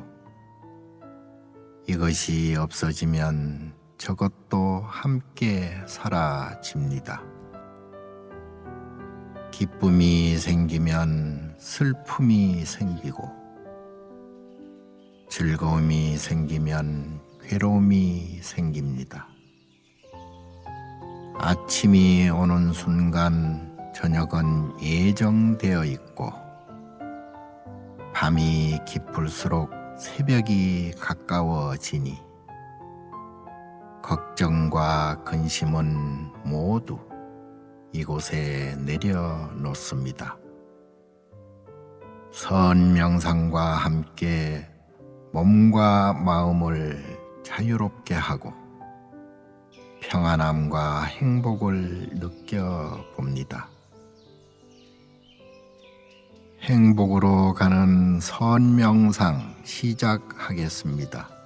이것이 없어지면 저것도 함께 사라집니다. 기쁨이 생기면 슬픔이 생기고, 즐거움이 생기면 괴로움이 생깁니다. 아침이 오는 순간 저녁은 예정되어 있고, 밤이 깊을수록 새벽이 가까워지니 걱정과 근심은 모두 이곳에 내려놓습니다. 선명상과 함께 몸과 마음을 자유롭게 하고 평안함과 행복을 느껴봅니다. 행복으로 가는 선명상 시작하겠습니다.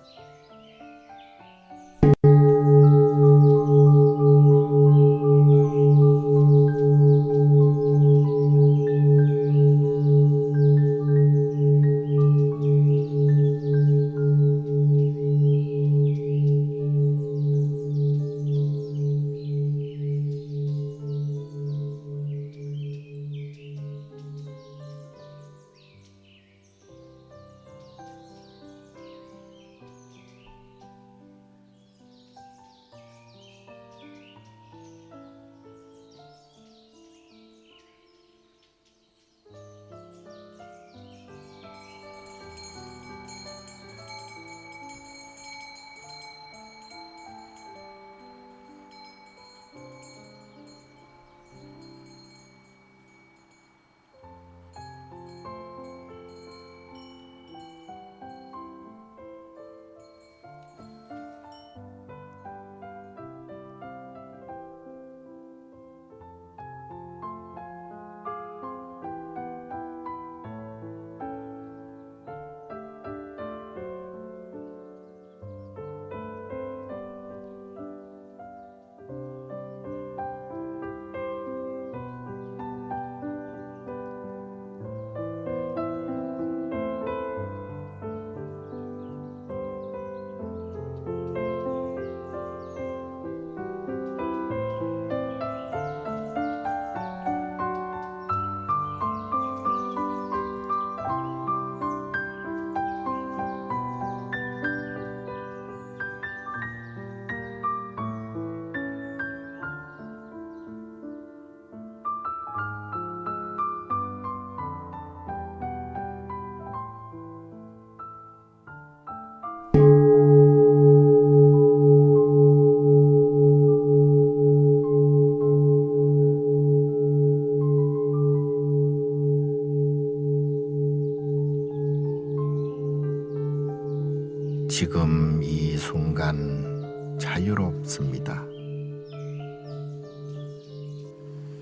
지금 이 순간 자유롭습니다.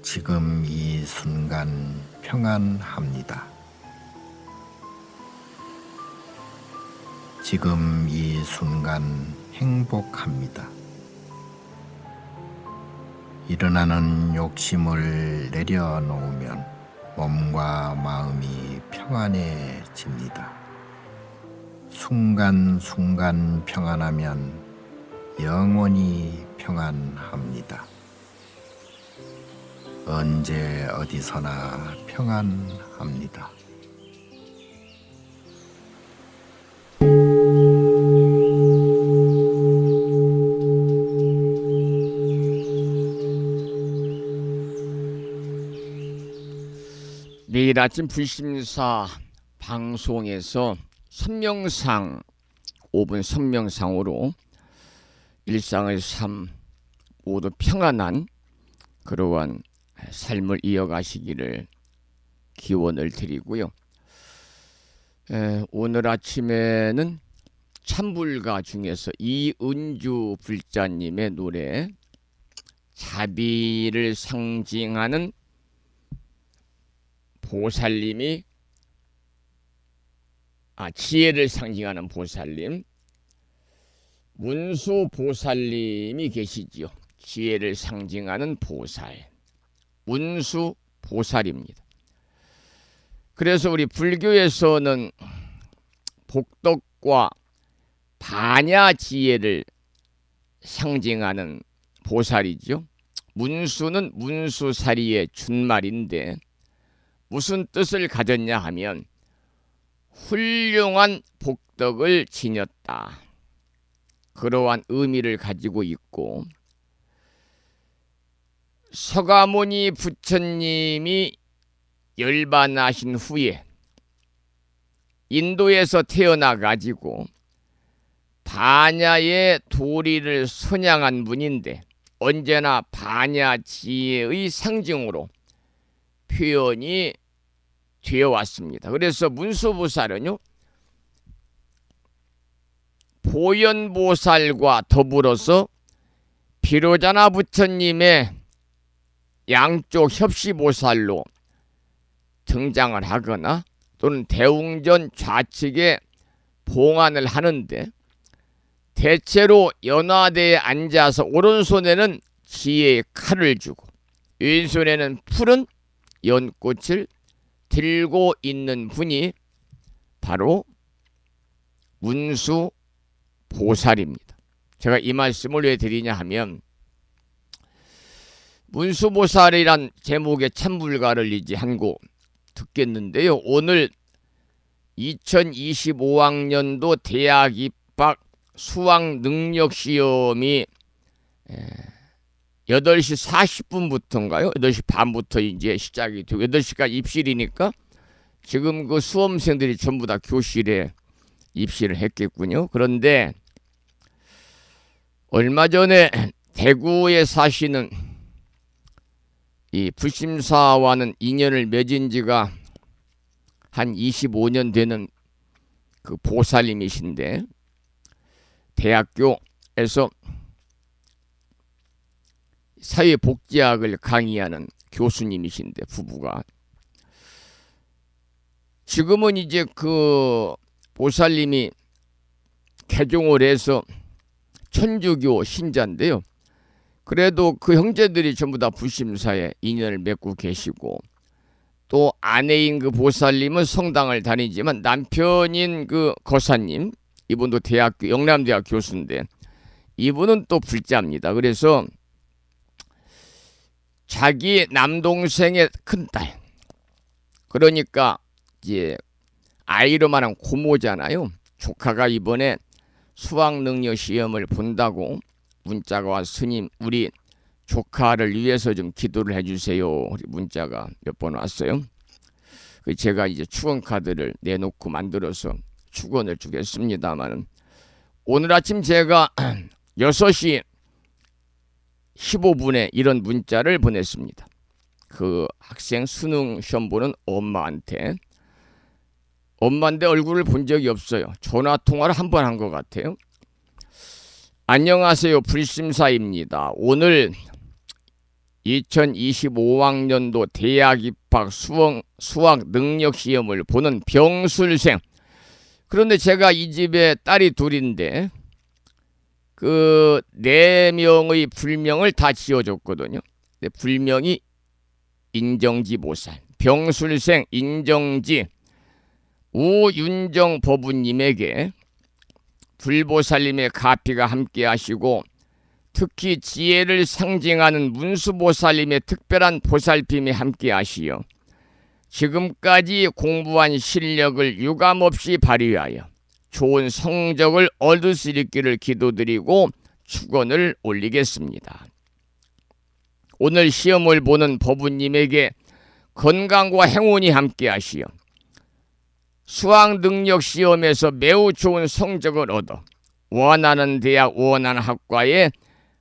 지금 이 순간 평안합니다. 지금 이 순간 행복합니다. 일어나는 욕심을 내려놓으면 몸과 마음이 평안해집니다. 순간순간 평안하면 영원히 평안합니다. 언제 어디서나 평안합니다. 내일 아침 불심사 방송에서 선명상 5분 선명상으로 일상의 삶 모두 평안한 그러한 삶을 이어가시기를 기원을 드리고요. 오늘 아침에는 참불가 중에서 이은주 불자님의 노래 자비를 상징하는 보살님이 지혜를 상징하는 보살님, 문수 보살님이 계시지요. 지혜를 상징하는 보살, 문수 보살입니다. 그래서 우리 불교에서는 복덕과 반야 지혜를 상징하는 보살이죠. 문수는 문수사리의 준말인데 무슨 뜻을 가졌냐 하면 훌륭한 복덕을 지녔다, 그러한 의미를 가지고 있고, 서가모니 부처님이 열반하신 후에 인도에서 태어나 가지고 반야의 도리를 선양한 분인데 언제나 반야 지혜의 상징으로 표현이 되어 왔습니다. 그래서 문수보살은요, 보현보살과 더불어서 비로자나 부처님의 양쪽 협시보살로 등장을 하거나 또는 대웅전 좌측에 봉안을 하는데, 대체로 연화대에 앉아서 오른손에는 지혜의 칼을 쥐고 왼손에는 푸른 연꽃을 들고 있는 분이 바로 문수 보살입니다. 제가 이 말씀을 왜 드리냐 하면, 문수보살이란 제목의 참불가를 이제 한 곡 듣겠는데요. 오늘 2025학년도 대학 입학 수학 능력 시험이 8시 40분부터인가요? 8시 반부터 이제 시작이 되고 8시까지 입실이니까 지금 그 수험생들이 전부 다 교실에 입실을 했겠군요. 그런데 얼마 전에 대구에 사시는 이 불심사와는 인연을 맺은 지가 한 25년 되는 그 보살님이신데, 대학교에서 사회복지학을 강의하는 교수님이신데, 부부가 지금은 이제 그 보살님이 개종을 해서 천주교 신자인데요. 그래도 그 형제들이 전부 다 불심사에 인연을 맺고 계시고, 또 아내인 그 보살님은 성당을 다니지만 남편인 그 거사님, 이분도 대학교 영남대학 교수인데 이분은 또 불자입니다. 그래서 자기 남동생의 큰딸, 그러니까 이제 아이로 말하면 고모잖아요. 조카가 이번에 수학능력 시험을 본다고 문자가 와, 스님 우리 조카를 위해서 좀 기도를 해주세요. 문자가 몇 번 왔어요. 제가 이제 축원 카드를 내놓고 만들어서 축원을 주겠습니다만, 오늘 아침 제가 6시 15분에 이런 문자를 보냈습니다. 그 학생 수능 시험 보는 엄마한테. 엄마인데 얼굴을 본 적이 없어요. 전화 통화를 한 번 한 것 같아요. 안녕하세요, 불심사입니다. 오늘 2025학년도 대학 입학 수학 능력 시험을 보는 병술생. 그런데 제가 이 집에 딸이 둘인데 그 4명의 불명을 다 지어줬거든요. 불명이 인정지 보살, 병술생 인정지 우윤정 법우님에게 불보살님의 가피가 함께 하시고, 특히 지혜를 상징하는 문수보살님의 특별한 보살핌이 함께 하시어 지금까지 공부한 실력을 유감없이 발휘하여 좋은 성적을 얻을 수 있기를 기도드리고 축원을 올리겠습니다. 오늘 시험을 보는 법우님에게 건강과 행운이 함께 하시어 수학 능력 시험에서 매우 좋은 성적을 얻어 원하는 대학 원하는 학과에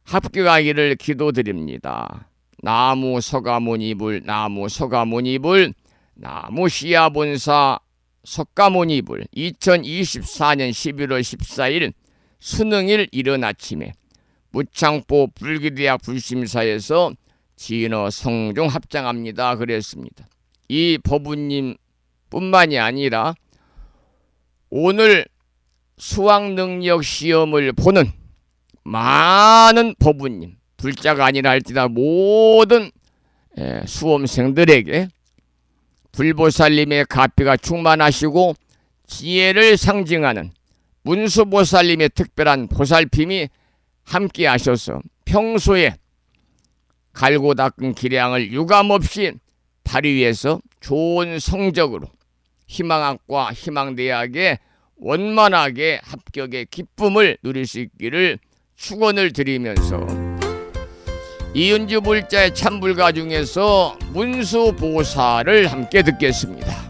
합격하기를 기도드립니다. 나무 서가모니불, 나무 서가모니불, 나무 시야본사 석가모니불. 2024년 11월 14일 수능일 이른 아침에 무창포 불기대학 불심사에서 진어 성종 합장합니다. 그랬습니다. 이 법우님 뿐만이 아니라 오늘 수학능력 시험을 보는 많은 법부님, 불자가 아니라 할지라도 모든 수험생들에게 불보살님의 가피가 충만하시고 지혜를 상징하는 문수보살님의 특별한 보살핌이 함께 하셔서 평소에 갈고 닦은 기량을 유감없이 발휘해서 좋은 성적으로 희망학과 희망대학에 원만하게 합격의 기쁨을 누릴 수 있기를 축원을 드리면서 이은주 불자의 참불가 중에서 문수보살을 함께 듣겠습니다.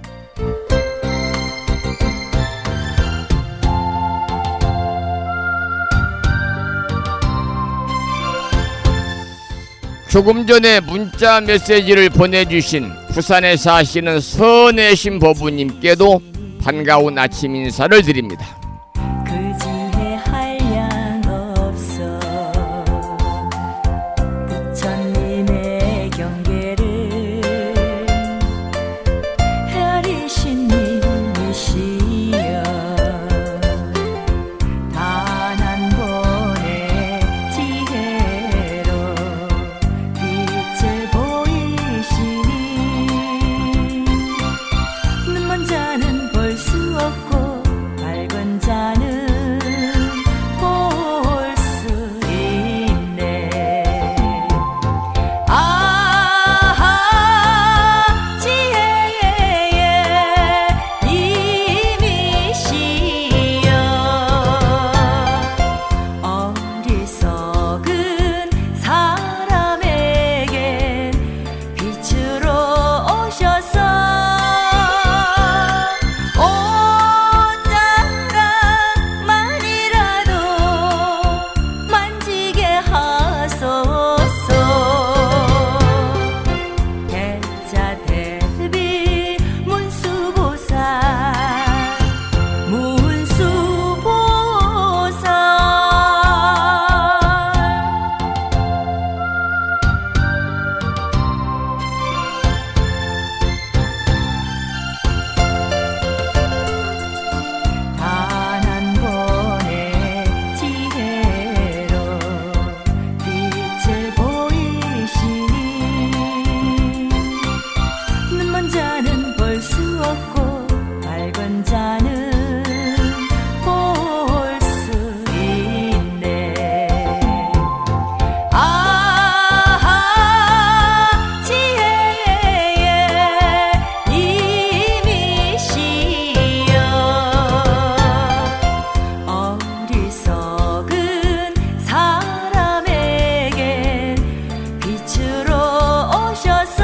조금 전에 문자 메시지를 보내주신 부산에 사시는 선혜신 법부님께도 반가운 아침 인사를 드립니다. 그지에 한량 없어 부처님의 경계를 헤아리신 님이시여 단 한 번의 지혜로 빛을 보이시니 눈먼 자는 볼 수 없고 밝은 자는 볼 수 있네. 아하 지혜의 님이시여 어리석은 사람에겐 빛으로 오셔서 옷자락만이라도 만지게 하소서. 대자 대비 문수보살 문수보살 단 한 번의 지혜로 빛을 보이시니 눈먼 자는 볼 수 없고 밝은 자는 볼 수 있네. 아하 지혜의 님이시여 어리석은 사람에겐 빛으로 오셔서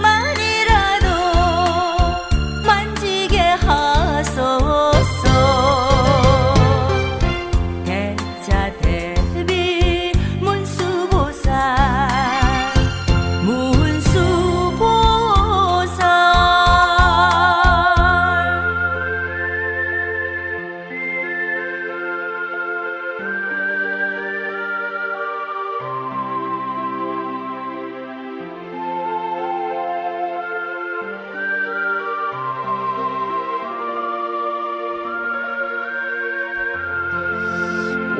옷자락만이라도 만지게 하소서. 대자 대비 문수보살 문수보살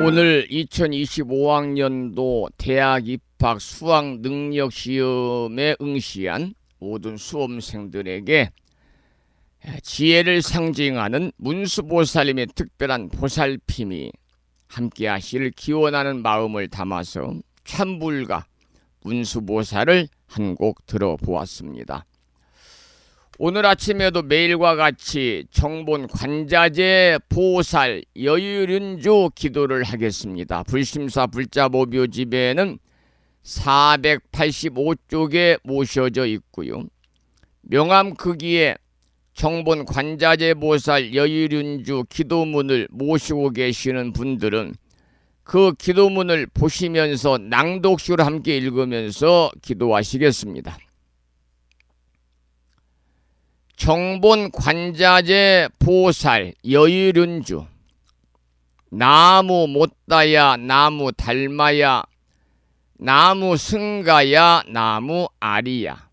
오늘 2025학년도 대학 입학 수학 능력 시험에 응시한 모든 수험생들에게 지혜를 상징하는 문수보살님의 특별한 보살핌이 함께 하시를 기원하는 마음을 담아서 참불가 문수보살을 한 곡 들어보았습니다. 오늘 아침에도 매일과 같이 정본 관자재 보살 여유륜주 기도를 하겠습니다. 불심사 불자보묘집에는 485쪽에 모셔져 있고요. 명암 크기에 정본 관자재 보살 여유륜주 기도문을 모시고 계시는 분들은 그 기도문을 보시면서 낭독식으로 함께 읽으면서 기도하시겠습니다. 정본 관자재 보살 여유륜주 나무 못다야 나무 닮아야 나무 승가야 나무 아리야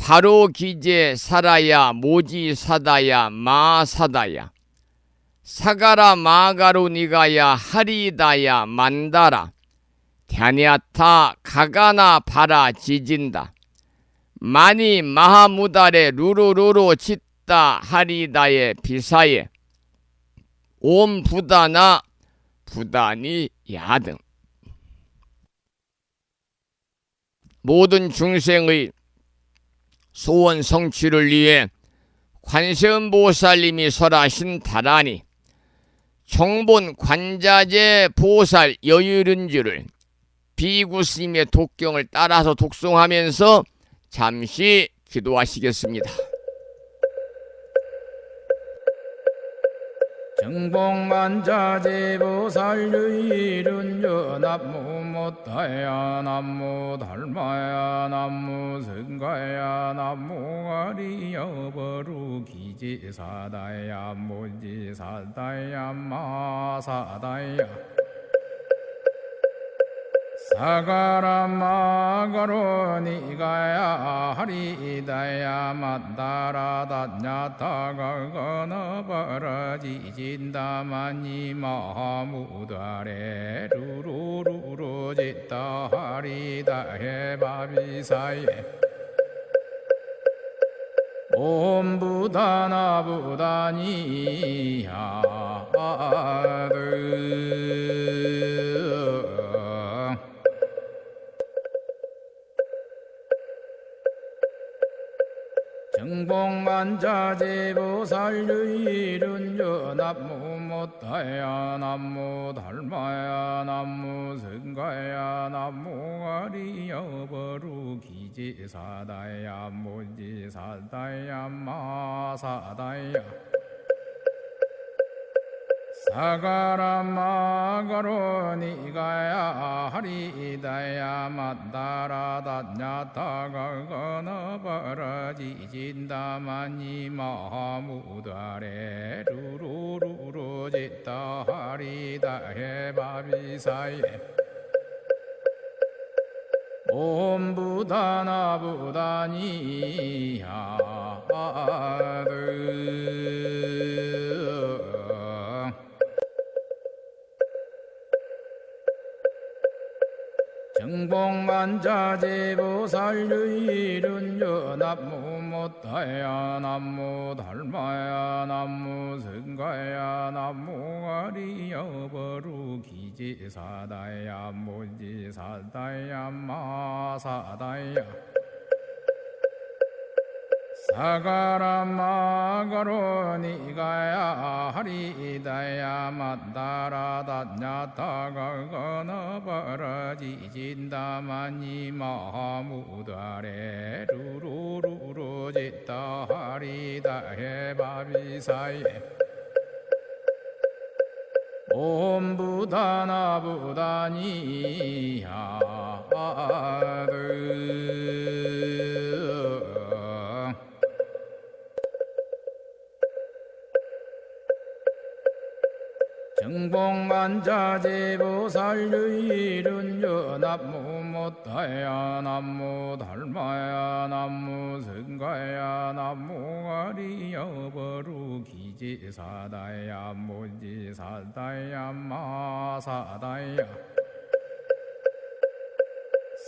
바로 기제 사라야 모지 사다야 마 사다야 사가라 마가로 니가야 하리다야 만다라 갸냐타 가가나 바라 지진다 마니 마하무달에 루루루루 짓다 하리다에 비사에 옴 부다나 부다니 야등 모든 중생의 소원 성취를 위해 관세음보살님이 설하신 다라니 정본 관자재 보살 여유른주를 비구스님의 독경을 따라서 독송하면서 잠시 기도하시겠습니다. 정봉만자제보살 유일은여 남무 못다야 남무 달마야 남무 성가야 남무 아리여버루 기지사다야 무지사다야 마사다야 사가라 마가로 니가야 하리다야 만다라다 냐타가 건어버러지진다마니 마하무다레 루루루루 짓다 하리다 해바비사예 옴 부다나 부다니 야드 정봉만자제보살 유일은여 남무 못다야 남무 달마야 남무 성가야 남무 아리여버루 기지사다야 무지사다야 마사다야 사가라 마가로 니가야 하리다야 만다라다 냐타가 건어버러지진다마니 마하무다레 루루루루 짓다 하리다 해바비사예 옴 부다나 부다니 야드 정봉만자제보살 유일은여 남무 못다야 남무 달마야 남무 성가야 남무 아리여버루 기지사다야 무지사다야 마사다야 사가라 마가로 니가야 하리다야 만다라다 냐타가 건어버러지진다마니 마하무다레 루루루루 짓다 하리다 해바비사예 옴 부다나 부다니 야드 정봉만자제보살 유일은여 남무 못다야 남무 달마야 남무 성가야 남무 아리여버루 기지사다야 무지사다야 마사다야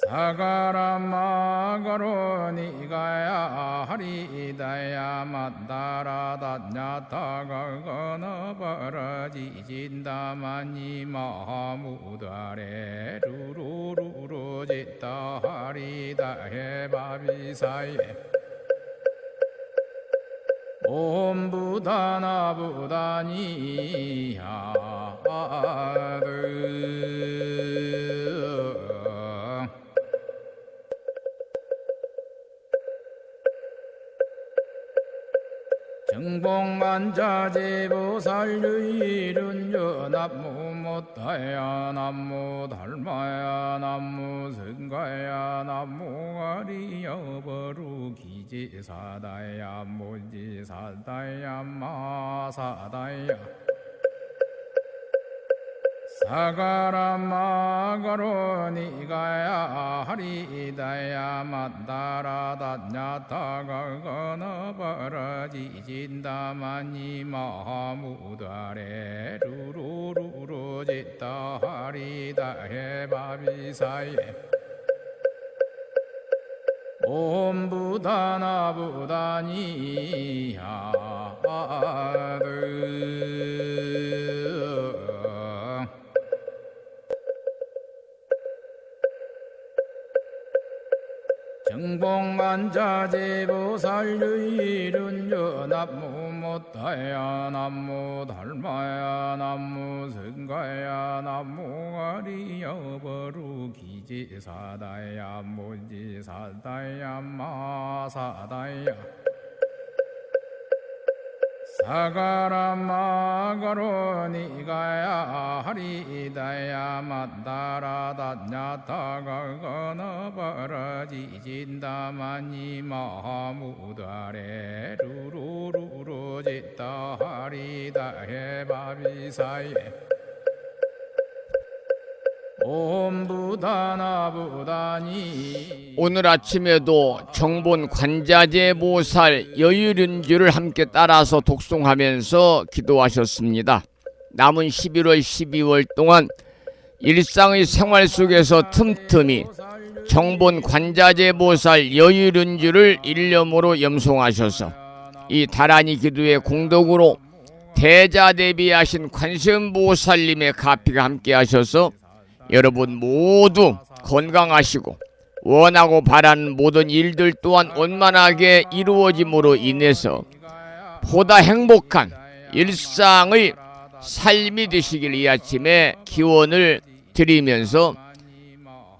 사가라 마가로 니가야 하리다야 만다라다 냐타가 건어버러지진다마니 마하무다레 루루루루 짓다 하리다 해바비사예 옴 부다나 부다니 야드 정봉만자제보살 유일은여 남무 못다야 남무 달마야 남무 성가야 남무 아리여버루 기지사다야 무지사다야 마사다야 사가라마가로 니가야 하리다야 만다라다냐타가 건어버러지진다마니 마무다레 루루루루 짓다 하리다 해바비사예 옴부다나부다니야드 정복만자제보살유일은여 남무못다야 남무달마야 남무승가야 남무가리여버루기지사다야 무지사다야 마사다야 사가라마가로 니가야 하리다야 만다라다냐타가 건어버러지진다마니 마무다레 루루루루 짓다 하리다 해바비사예 옴부다나부다니. 오늘 아침에도 정본 관자재 보살 여유륜주를 함께 따라서 독송하면서 기도하셨습니다. 남은 11월 12월 동안 일상의 생활 속에서 틈틈이 정본 관자재 보살 여유륜주를 일념으로 염송하셔서 이 다란이 기도의 공덕으로 대자대비하신 관세음보살님의 가피가 함께 하셔서 여러분 모두 건강하시고 원하고 바라는 모든 일들 또한 원만하게 이루어짐으로 인해서 보다 행복한 일상의 삶이 되시길 이 아침에 기원을 드리면서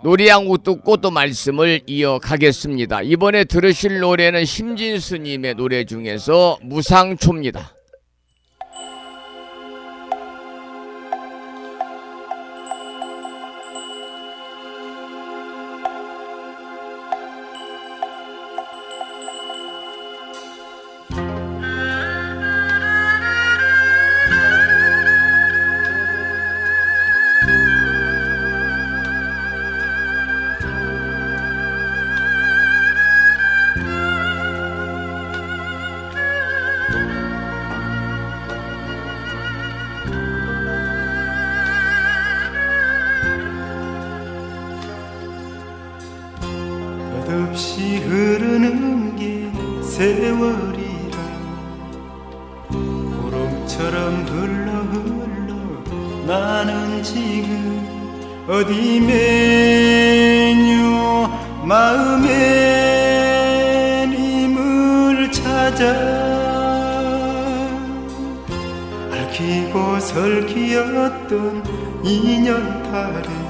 노래 한 곡 듣고 또 말씀을 이어가겠습니다. 이번에 들으실 노래는 심진스님의 노래 중에서 무상초입니다. 끝없이 흐르는 게 세월이라 구름처럼 흘러 나는 지금 어디 메뉴 마음에 님을 찾아 얽히고 설키었던 인연탈에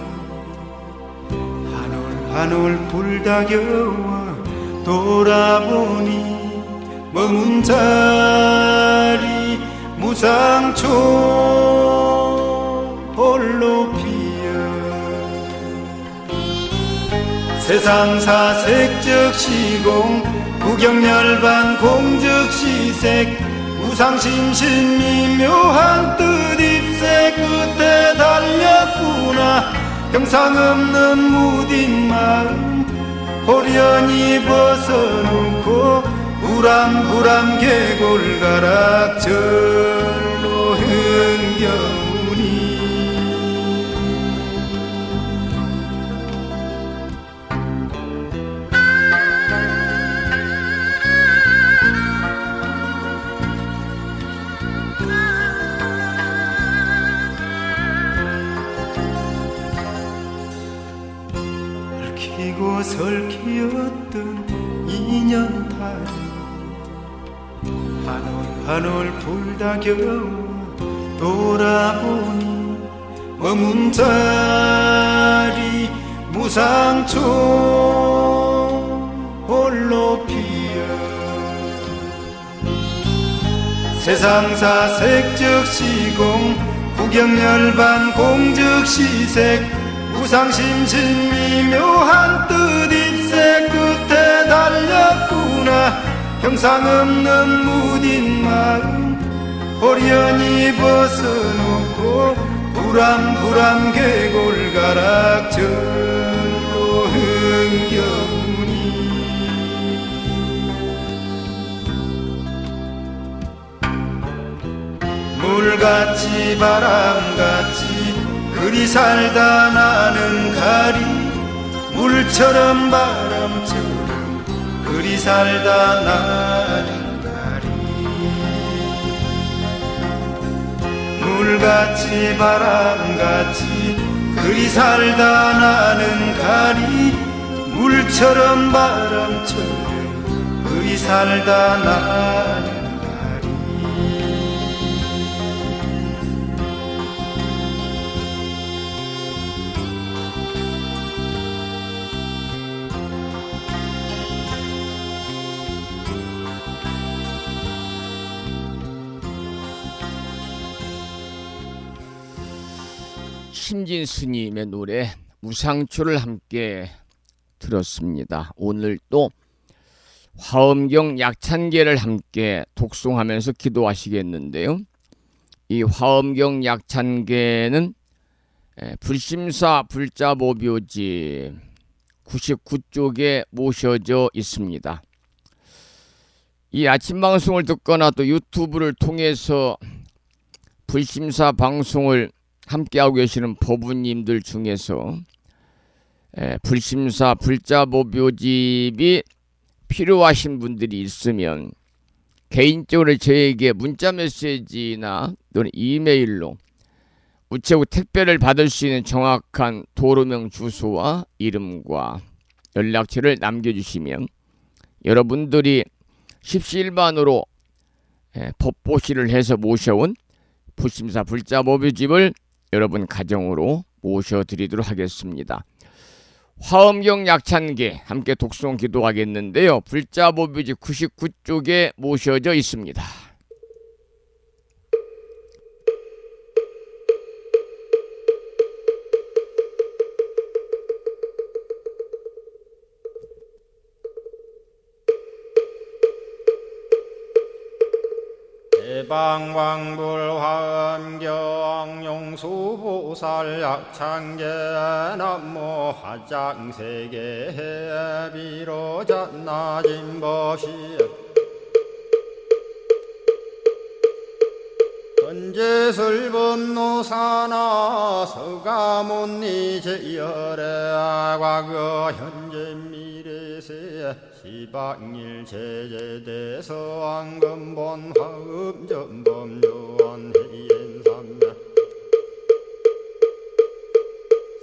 한올 불다겨와 돌아보니 머문 자리 무상초 홀로 피어 세상사 색적 시공 구경열반 공적 시색 무상심신 미묘한 뜻 입새 끝에 달렸구나 형상 없는 무딘 마음 호련히 벗어놓고 불암불암 계골가락절로 흥겨우니 얽히고 설키었던 인연탈 한올 불다겨와 돌아보니 머문 자리 무상초 홀로 피어 세상사 색적 시공 구경열반 공적 시색 무상심신 미묘한 뜻 입새 끝에 달렸구나 형상 없는 무딘 마음 호련히 벗어놓고 부람부람 계골가락 절로 흥겨우니 물같이 바람같이 그리 살다 나는 가리 물처럼 바람처럼 그리 살다 나는 가리 물같이 바람같이 그리 살다 나는 가리 물처럼 바람처럼 그리 살다 나는 신진 스님의 노래 무상초를 함께 들었습니다. 오늘 또 화엄경 약찬계를 함께 독송하면서 기도하시겠는데요. 이 화엄경 약찬계는 불심사 불자보묘지 99쪽에 모셔져 있습니다. 이 아침 방송을 듣거나 또 유튜브를 통해서 불심사 방송을 함께하고 계시는 법우님들 중에서 불심사 불자보묘집이 필요하신 분들이 있으면 개인적으로 저에게 문자 메시지나 또는 이메일로 우체국 택배를 받을 수 있는 정확한 도로명 주소와 이름과 연락처를 남겨주시면 여러분들이 십시일반으로 법보시를 해서 모셔온 불심사 불자보묘집을 여러분 가정으로 모셔드리도록 하겠습니다. 화엄경 약찬계 함께 독송 기도하겠는데요. 불자보묘집 99쪽에 모셔져 있습니다. 대방광불화엄경 용수보살 약찬계 남모 화장세계 비로잣나진법시 헌재설법노사나 서가몬니 제열의 과거 현재 미래세 시방일 제제대서 왕금본 화음전범 요한해인삼매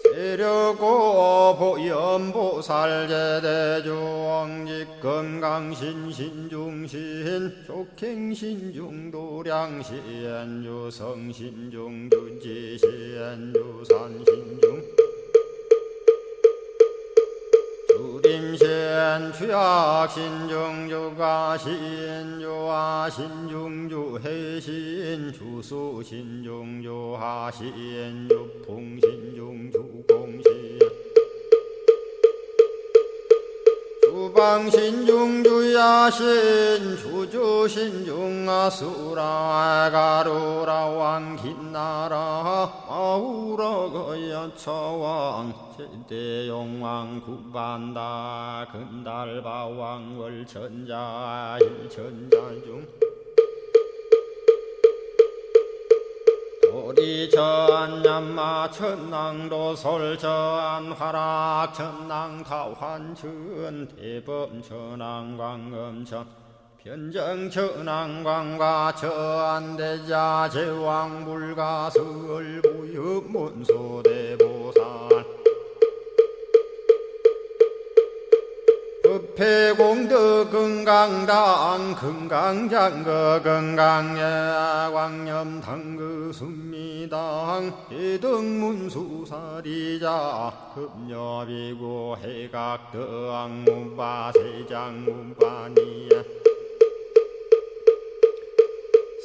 세력고 보연보살 제대주왕직 건강신신중신 족행신중도량신 유성신중주지신 유산신중 주림신 주약신중주가신 주하신중주해신 주수신중주하신 주풍신중주공신 주방신중주야신 주주신중아수라 가루라 왕긴나라 아우라거야차왕 제대용왕 구반다 근달바왕 월천자 일천자중 도리천냠마 천낭도솔 천화락 천낭타환천 대범천왕광음천 변정천왕광과 천대자 제왕불가설 부유문소대보살 법회공덕 건강당 건강장거 건강예 광염당그 순미당 대등문수사리자 급녀비고 해각덕문바 세장문바니야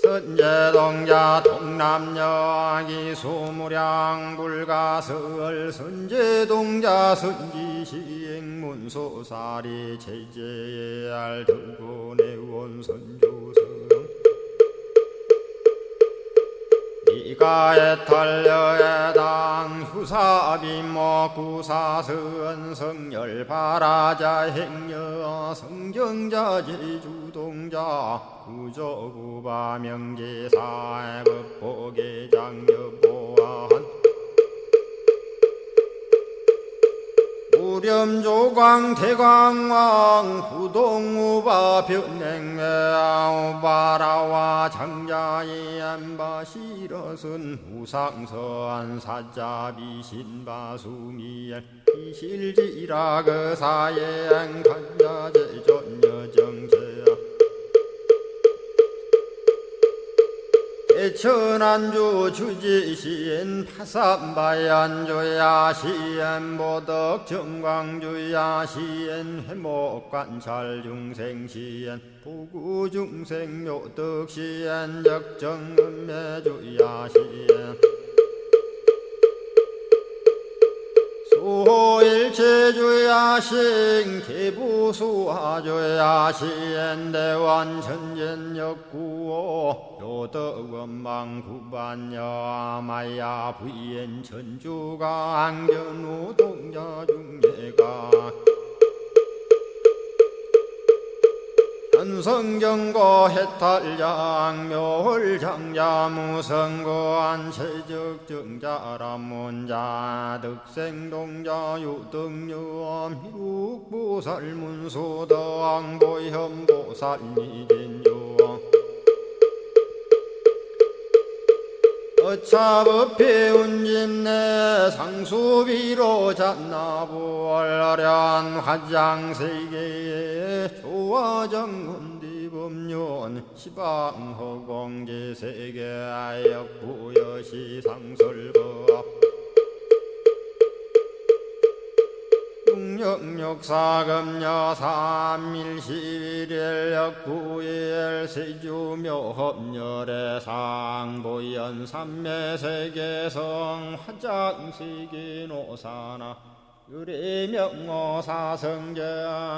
선제동자 동남여기 소무량 불가설 선제동자 선지시행문소사리 제제알 들고내원 선주성 이가에 탈려해당 휴사비모 구사선 성열 바라자 행여 성정자 제주동자 구조구바 명제사 법보계장 여보한 우렴조광 대광왕 부동우바 변행외우바라와 장자의 안바시러슨 무상서한 사자비 신바수미엘 이실지라 그 사예행 간자제 전여정제야 대천안주 주지시엔 파산바얀주야 시엔 보덕 정광주야 시엔 회목관찰 중생시엔 부구중생 묘덕시엔 적정음매주야 시엔 소일체주야신 개부수화주야신 대완천전역구오 요덕원망구반여마야 부인 천주가 안견우 동자중예가 현성경고 해탈장 묘홀장자무성고한 체적정자람문자 득생동자 유등유엄 희국보살문소덕보현보살미진유엄 어차법해운집내 상수비로 잔나부얼련 화장세계에 조화정운디법륜 시방허공제세계 역부여시상설법 육력사금여 삼일시일 역부일 세주묘협열의 상보연 삼매세계성 화장세계노사나 유래명어사성제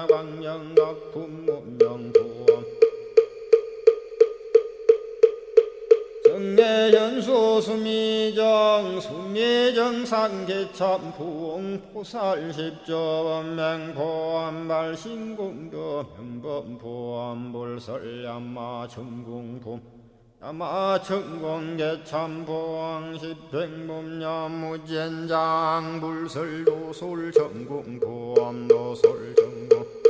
광명각품문명부엄 정례연수 수미정 수미정상계참풍 포살십조원맹포암발 신공도 명범포암불설야마 천궁품 야마천공계참포항 십행범야무젠장 불설도솔천궁포암도솔천궁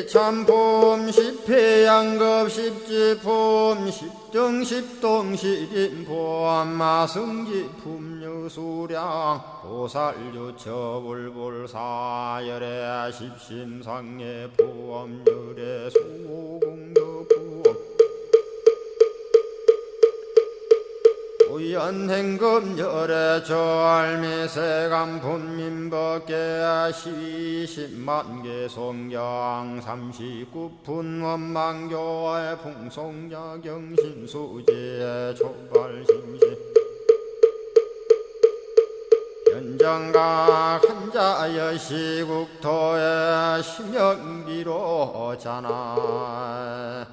참폼 십회양급 십지폼 십정십동 십인폼 마승지품 유수량 보살유처불불사열의 십심상의 포함열의 수공덕부엄 오연행급열의 저알미세간품민법계 시십만개 송경 39분 원망교의 풍송야경신수지의 촉발심시 현정각 한자여 시국토의 심영기로 자나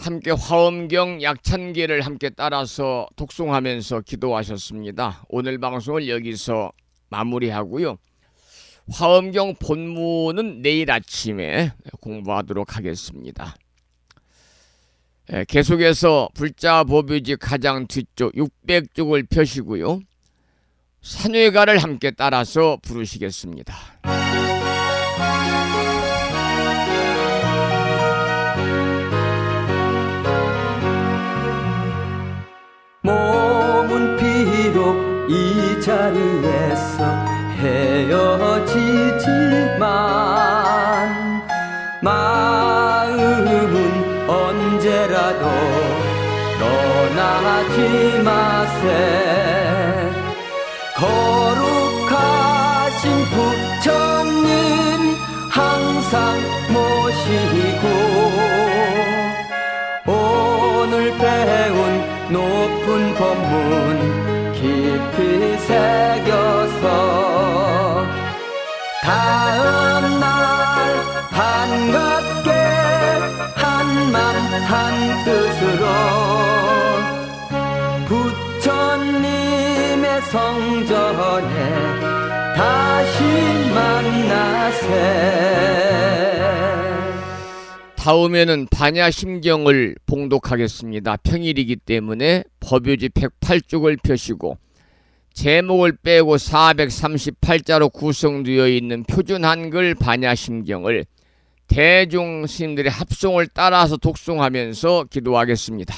함께 화엄경 약찬기를 함께 따라서 독송하면서 기도하셨습니다. 오늘 방송을 여기서 마무리하고요. 화엄경 본문은 내일 아침에 공부하도록 하겠습니다. 계속해서 불자보뷰지 가장 뒤쪽 600쪽을 펴시고요. 산회가를 함께 따라서 부르시겠습니다. 몸은 비록 이 자리에서 헤어지지만 마음은 언제라도 떠나지 마세. 거룩하신 부처님 항상 모시고 오늘 배운 높은 법문 깊이 새겨서 다음날 반갑게 한맘 한뜻으로 부처님의 성전에 다시 만나세. 다음에는 반야심경을 봉독하겠습니다. 평일이기 때문에 법요지 108쪽을 펴시고 제목을 빼고 438자로 구성되어 있는 표준 한글 반야심경을 대중 스님들의 합송을 따라서 독송하면서 기도하겠습니다.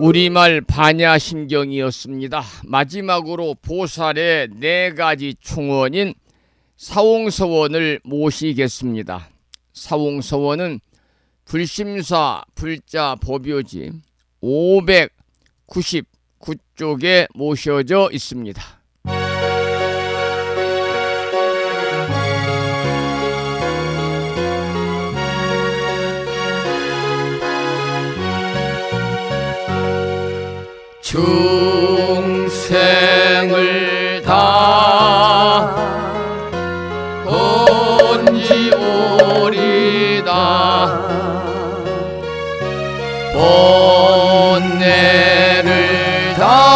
우리말 반야심경이었습니다. 마지막으로 보살의 4가지 충원인 사홍서원을 모시겠습니다. 사홍서원은 불심사 불자 법요지 599쪽에 모셔져 있습니다. 중생을 다 건지오리다 번뇌를 다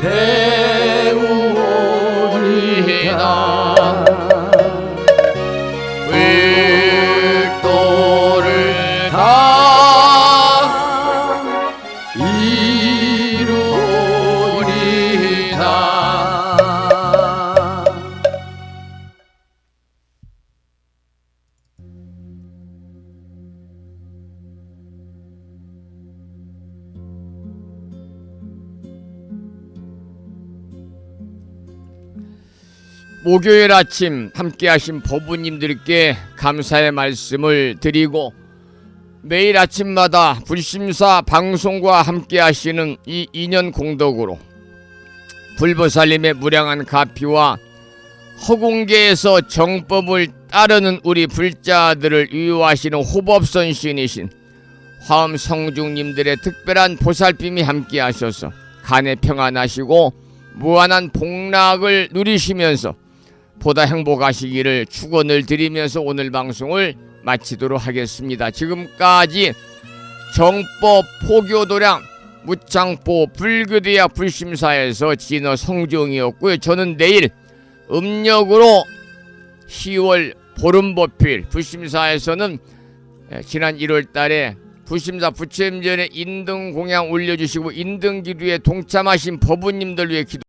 배우리다 불도를 다 이루리다. 목요일 아침 함께하신 법부님들께 감사의 말씀을 드리고, 매일 아침마다 불심사 방송과 함께하시는 이 인연 공덕으로 불보살님의 무량한 가피와 허공계에서 정법을 따르는 우리 불자들을 위로하시는 호법선신이신 화엄성중님들의 특별한 보살핌이 함께하셔서 간에 평안하시고 무한한 복락을 누리시면서 보다 행복하시기를 축원을 드리면서 오늘 방송을 마치도록 하겠습니다. 지금까지 정법 포교도량 무창포 불교대학 불심사에서 진어 성종이었고요. 저는 내일 음력으로 10월 보름보필 불심사에서는 지난 1월 달에 불심사 부처님전에 인등공양 올려주시고 인등기도에 동참하신 법부님들 위해 기도